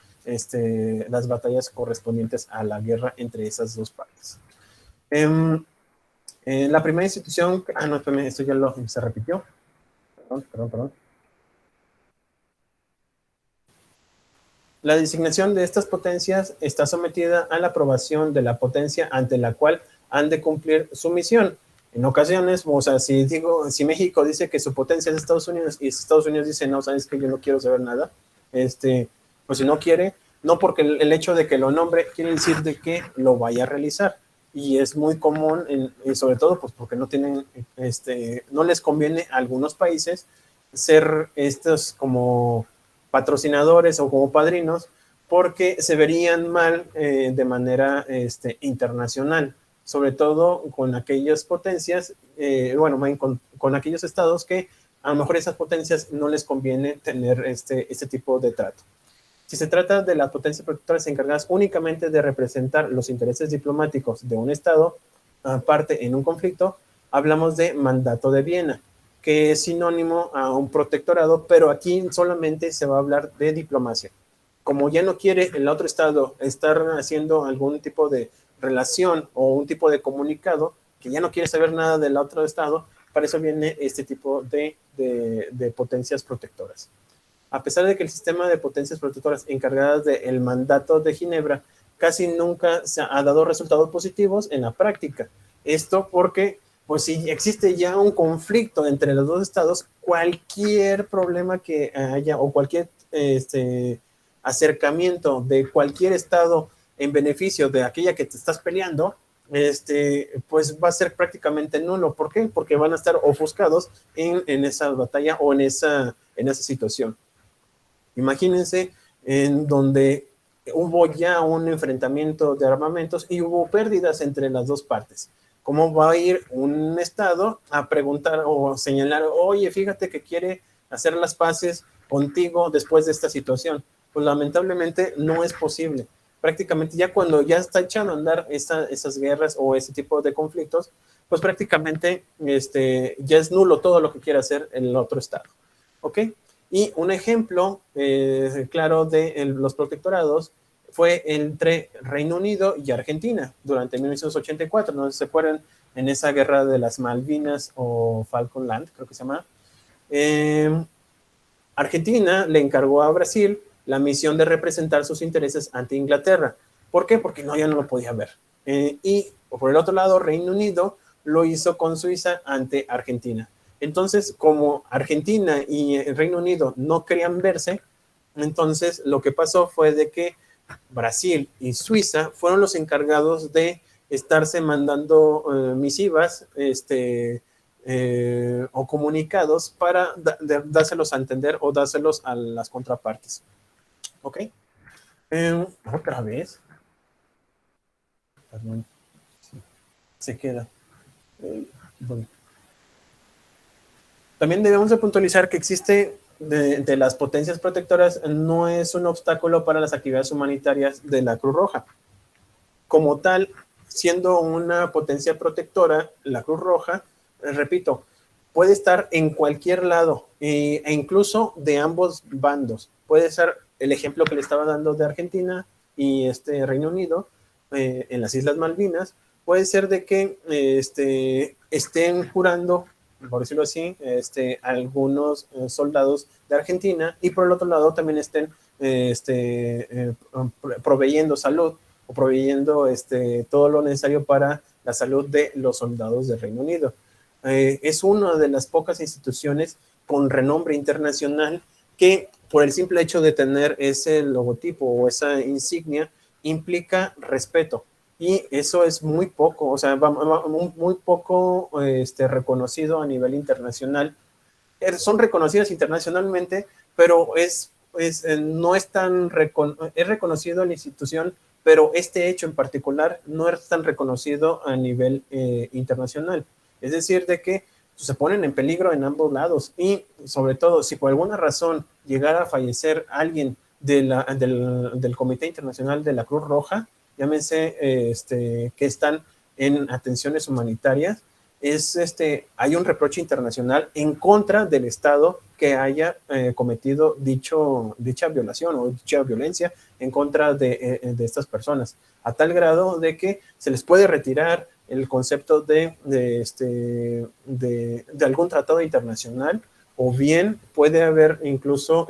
las batallas correspondientes a la guerra entre esas dos partes. La primera institución, no, espérame, esto ya se repitió. Perdón. La designación de estas potencias está sometida a la aprobación de la potencia ante la cual han de cumplir su misión. En ocasiones, o sea, si México dice que su potencia es Estados Unidos y Estados Unidos dice, no, sabes que yo no quiero saber nada, pues si no quiere, no porque el hecho de que lo nombre quiere decir de que lo vaya a realizar. Y es muy común, y sobre todo pues porque no tienen, no les conviene a algunos países ser estos como patrocinadores o como padrinos, porque se verían mal de manera internacional, sobre todo con aquellas potencias, con aquellos estados que a lo mejor esas potencias no les conviene tener este tipo de trato. Si se trata de las potencias protectoras encargadas únicamente de representar los intereses diplomáticos de un estado aparte en un conflicto, hablamos de mandato de Viena, que es sinónimo a un protectorado, pero aquí solamente se va a hablar de diplomacia. Como ya no quiere el otro estado estar haciendo algún tipo de relación o un tipo de comunicado, que ya no quiere saber nada del otro estado, para eso viene este tipo de potencias protectoras. A pesar de que el sistema de potencias protectoras encargadas del mandato de Ginebra casi nunca se ha dado resultados positivos en la práctica. Esto porque, pues si existe ya un conflicto entre los dos estados, cualquier problema que haya o cualquier acercamiento de cualquier estado en beneficio de aquella que te estás peleando, pues va a ser prácticamente nulo. ¿Por qué? Porque van a estar ofuscados en esa batalla o en esa situación. Imagínense en donde hubo ya un enfrentamiento de armamentos y hubo pérdidas entre las dos partes. ¿Cómo va a ir un estado a preguntar o señalar, oye, fíjate que quiere hacer las paces contigo después de esta situación? Pues lamentablemente no es posible. Prácticamente ya cuando ya está echando a andar esas guerras o ese tipo de conflictos, pues prácticamente ya es nulo todo lo que quiera hacer el otro estado. ¿Ok? Y un ejemplo claro de los protectorados fue entre Reino Unido y Argentina durante 1984. No sé si se acuerdan en esa guerra de las Malvinas o Falkland, creo que se llama. Argentina le encargó a Brasil la misión de representar sus intereses ante Inglaterra. ¿Por qué? Porque ya no lo podía ver. Y por el otro lado, Reino Unido lo hizo con Suiza ante Argentina. Entonces, como Argentina y el Reino Unido no querían verse, entonces lo que pasó fue de que Brasil y Suiza fueron los encargados de estarse mandando misivas o comunicados para dárselos a entender o dárselos a las contrapartes. ¿Ok? Otra vez. Perdón. Se queda. Bueno. También debemos de puntualizar que existe de las potencias protectoras no es un obstáculo para las actividades humanitarias de la Cruz Roja. Como tal, siendo una potencia protectora, la Cruz Roja, repito, puede estar en cualquier lado e incluso de ambos bandos. Puede ser el ejemplo que le estaba dando de Argentina y Reino Unido en las Islas Malvinas. Puede ser de que estén jurando, por decirlo así, algunos soldados de Argentina y por el otro lado también estén proveyendo salud o proveyendo todo lo necesario para la salud de los soldados del Reino Unido. Es una de las pocas instituciones con renombre internacional que por el simple hecho de tener ese logotipo o esa insignia implica respeto. Y eso es muy poco, o sea, muy poco reconocido a nivel internacional. Son reconocidas internacionalmente, pero no es tan es reconocido en la institución, pero este hecho en particular no es tan reconocido a nivel internacional. Es decir, de que se ponen en peligro en ambos lados y sobre todo si por alguna razón llegara a fallecer alguien del Comité Internacional de la Cruz Roja, llámense que están en atenciones humanitarias, hay un reproche internacional en contra del Estado que haya cometido dicha violación o dicha violencia en contra de estas personas, a tal grado de que se les puede retirar el concepto de algún tratado internacional, o bien puede haber incluso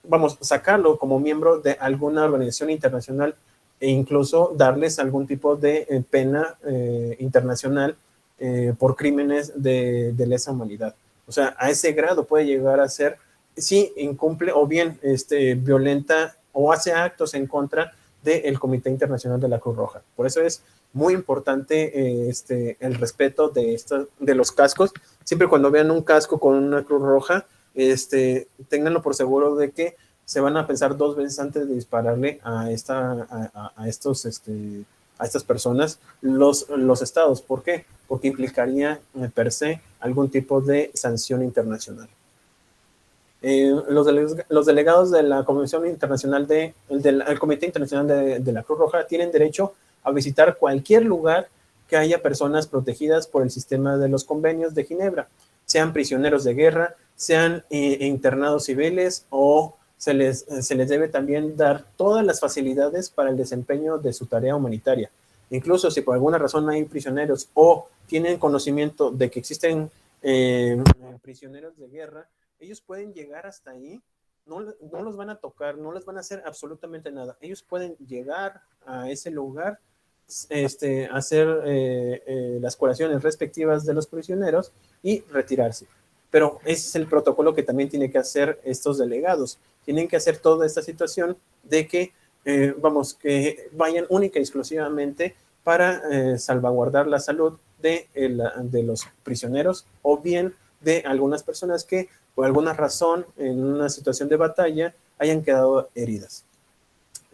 vamos, sacarlo como miembro de alguna organización internacional e incluso darles algún tipo de pena internacional por crímenes de lesa humanidad. O sea, a ese grado puede llegar a ser si incumple o bien violenta o hace actos en contra del Comité Internacional de la Cruz Roja. Por eso es muy importante el respeto de los cascos. Siempre cuando vean un casco con una Cruz Roja, ténganlo por seguro de que se van a pensar 2 veces antes de dispararle a estas personas los estados. ¿Por qué? Porque implicaría per se algún tipo de sanción internacional. Los delegados de la Convención Internacional del Comité Internacional de la Cruz Roja tienen derecho a visitar cualquier lugar que haya personas protegidas por el sistema de los convenios de Ginebra, sean prisioneros de guerra, sean internados civiles, o se les debe también dar todas las facilidades para el desempeño de su tarea humanitaria. Incluso si por alguna razón hay prisioneros o tienen conocimiento de que existen prisioneros de guerra, ellos pueden llegar hasta ahí, no los van a tocar, no les van a hacer absolutamente nada. Ellos pueden llegar a ese lugar, hacer las curaciones respectivas de los prisioneros y retirarse. Pero ese es el protocolo que también tienen que hacer estos delegados. Tienen que hacer toda esta situación de que, que vayan única y exclusivamente para salvaguardar la salud de los prisioneros, o bien de algunas personas que por alguna razón en una situación de batalla hayan quedado heridas.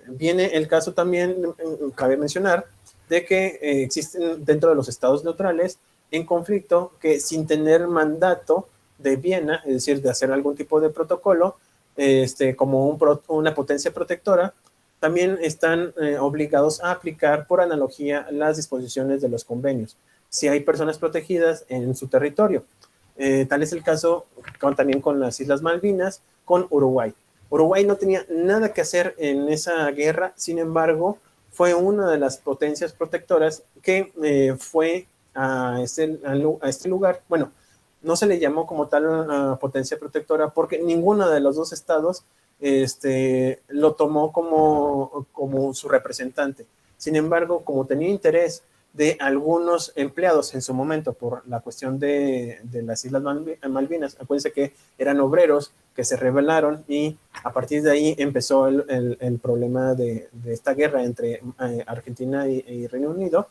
Viene el caso también, cabe mencionar, de que existen dentro de los estados neutrales en conflicto que sin tener mandato de Viena, es decir, de hacer algún tipo de protocolo, como una potencia protectora, también están obligados a aplicar por analogía las disposiciones de los convenios, si hay personas protegidas en su territorio. Tal es el caso también con las Islas Malvinas, con Uruguay. Uruguay no tenía nada que hacer en esa guerra, sin embargo, fue una de las potencias protectoras que fue a este lugar. Bueno, no se le llamó como tal potencia protectora porque ninguno de los 2 estados lo tomó como su representante. Sin embargo, como tenía interés de algunos empleados en su momento por la cuestión de las Islas Malvinas, acuérdense que eran obreros que se rebelaron y a partir de ahí empezó el problema de esta guerra entre Argentina y Reino Unido.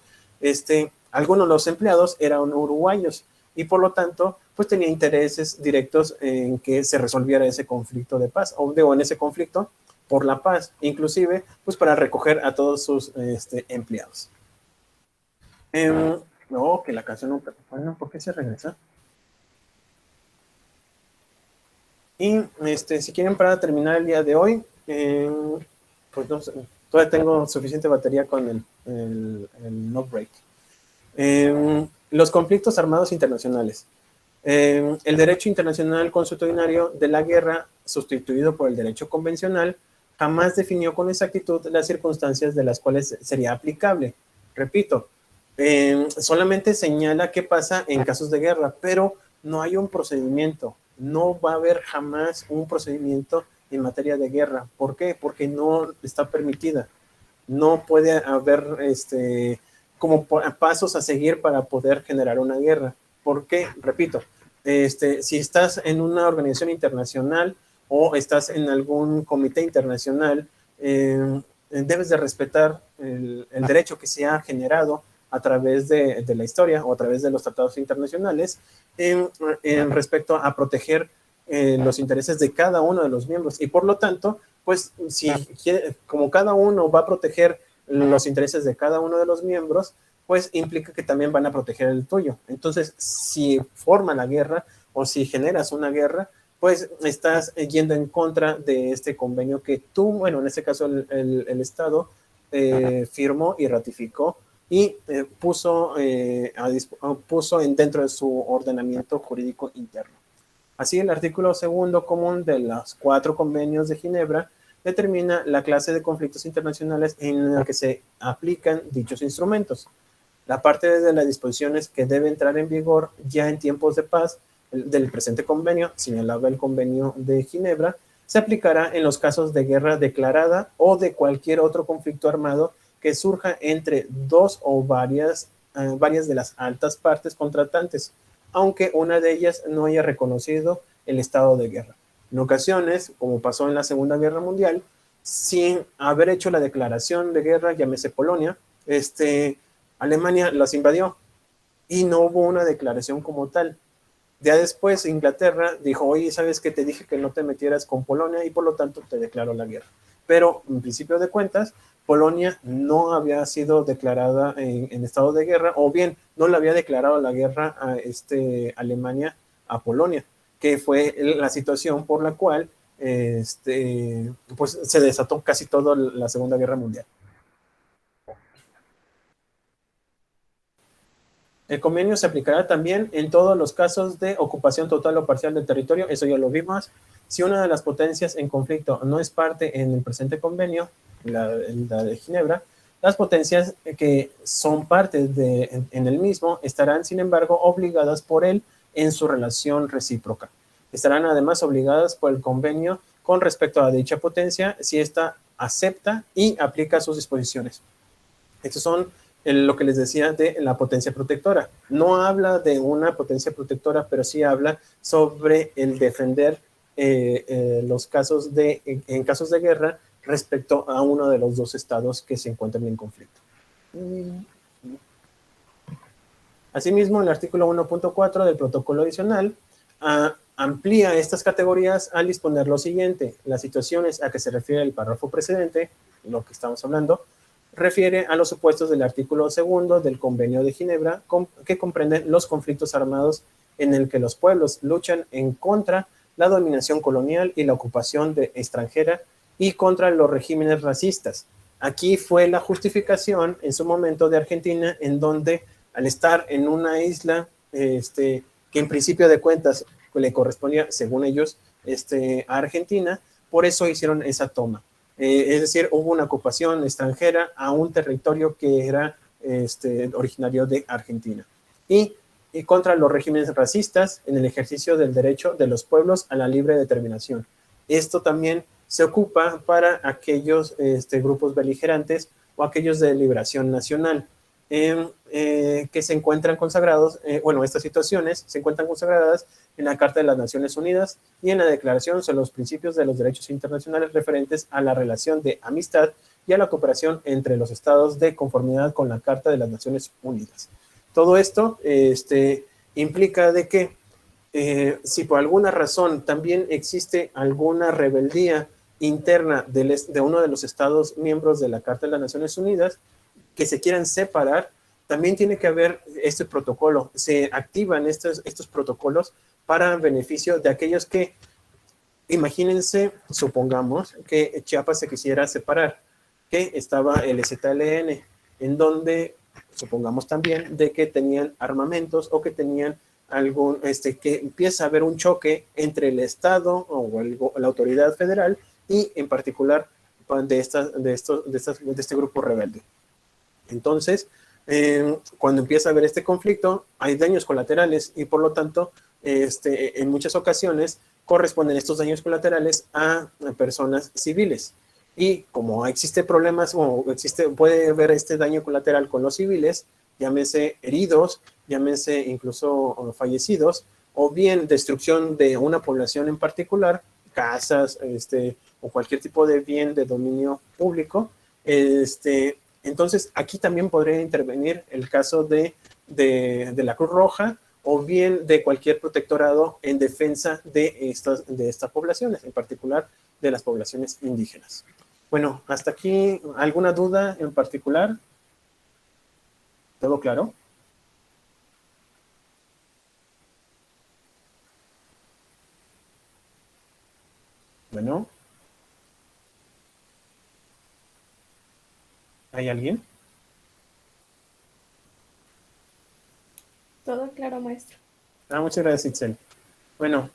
Algunos de los empleados eran uruguayos y por lo tanto pues tenía intereses directos en que se resolviera ese conflicto de paz, o en ese conflicto por la paz, inclusive pues para recoger a todos sus empleados. No, que la canción no, bueno, ¿por qué se regresa? Y si quieren, para terminar el día de hoy, pues no sé, todavía tengo suficiente batería con el no break. Los conflictos armados internacionales. El derecho internacional consuetudinario de la guerra, sustituido por el derecho convencional, jamás definió con exactitud las circunstancias de las cuales sería aplicable. Repito, solamente señala qué pasa en casos de guerra, pero no hay un procedimiento. No va a haber jamás un procedimiento en materia de guerra. ¿Por qué? Porque no está permitida. No puede haber como pasos a seguir para poder generar una guerra. ¿Por qué? Repito, si estás en una organización internacional o estás en algún comité internacional, debes de respetar el derecho que se ha generado a través de la historia o a través de los tratados internacionales en respecto a proteger los intereses de cada uno de los miembros. Y por lo tanto, pues como cada uno va a proteger los intereses de cada uno de los miembros, pues implica que también van a proteger el tuyo. Entonces, si forma la guerra o si generas una guerra, pues estás yendo en contra de este convenio que tú, bueno, en este caso el Estado firmó y ratificó y puso dentro de su ordenamiento jurídico interno. Así, el artículo 2 común de los 4 convenios de Ginebra determina la clase de conflictos internacionales en la que se aplican dichos instrumentos. La parte de las disposiciones que debe entrar en vigor ya en tiempos de paz del presente convenio, señalaba el convenio de Ginebra, se aplicará en los casos de guerra declarada o de cualquier otro conflicto armado que surja entre dos o varias de las altas partes contratantes, aunque una de ellas no haya reconocido el estado de guerra. En ocasiones, como pasó en la Segunda Guerra Mundial, sin haber hecho la declaración de guerra, llámese Polonia, Alemania los invadió y no hubo una declaración como tal. Ya después Inglaterra dijo, oye, ¿sabes qué? Te dije que no te metieras con Polonia y por lo tanto te declaró la guerra. Pero en principio de cuentas, Polonia no había sido declarada en estado de guerra, o bien no le había declarado la guerra a Alemania a Polonia, que fue la situación por la cual pues se desató casi toda la Segunda Guerra Mundial. El convenio se aplicará también en todos los casos de ocupación total o parcial del territorio, eso ya lo vimos. Si una de las potencias en conflicto no es parte en el presente convenio, la de Ginebra, las potencias que son parte en el mismo estarán, sin embargo, obligadas por él en su relación recíproca. Estarán además obligadas por el convenio con respecto a dicha potencia si ésta acepta y aplica sus disposiciones. Estos son lo que les decía de la potencia protectora. No habla de una potencia protectora, pero sí habla sobre el defender los casos en casos de guerra respecto a uno de los dos estados que se encuentran en conflicto. Asimismo, el artículo 1.4 del protocolo adicional amplía estas categorías al disponer lo siguiente: las situaciones a que se refiere el párrafo precedente, lo que estamos hablando, refiere a los supuestos del artículo 2 del Convenio de Ginebra, que comprenden los conflictos armados en el que los pueblos luchan en contra la dominación colonial y la ocupación extranjera y contra los regímenes racistas. Aquí fue la justificación en su momento de Argentina, en donde al estar en una isla que en principio de cuentas le correspondía, según ellos, a Argentina, por eso hicieron esa toma. Es decir, hubo una ocupación extranjera a un territorio que era originario de Argentina. Y contra los regímenes racistas en el ejercicio del derecho de los pueblos a la libre determinación. Esto también se ocupa para aquellos grupos beligerantes o aquellos de liberación nacional que se encuentran consagrados, estas situaciones se encuentran consagradas en la Carta de las Naciones Unidas y en la Declaración sobre los Principios de los Derechos Internacionales referentes a la relación de amistad y a la cooperación entre los estados de conformidad con la Carta de las Naciones Unidas. Todo esto implica de que si por alguna razón también existe alguna rebeldía interna de uno de los estados miembros de la Carta de las Naciones Unidas que se quieran separar, también tiene que haber este protocolo. Se activan estos protocolos para beneficio de aquellos que, imagínense, supongamos que Chiapas se quisiera separar, que estaba el ZLN, en donde supongamos también de que tenían armamentos o que tenían algún, que empieza a haber un choque entre el Estado o la autoridad federal y en particular de este grupo rebelde. Entonces, cuando empieza a haber este conflicto, hay daños colaterales y por lo tanto, en muchas ocasiones corresponden estos daños colaterales a personas civiles. Y como existe problemas o puede haber este daño colateral con los civiles, llámese heridos, llámese incluso fallecidos, o bien destrucción de una población en particular, casas, o cualquier tipo de bien de dominio público, entonces, aquí también podría intervenir el caso de la Cruz Roja o bien de cualquier protectorado en defensa de estas poblaciones, en particular de las poblaciones indígenas. Bueno, hasta aquí, ¿alguna duda en particular? ¿Todo claro? Bueno, ¿hay alguien? Todo claro, maestro. Muchas gracias, Itzel. Bueno,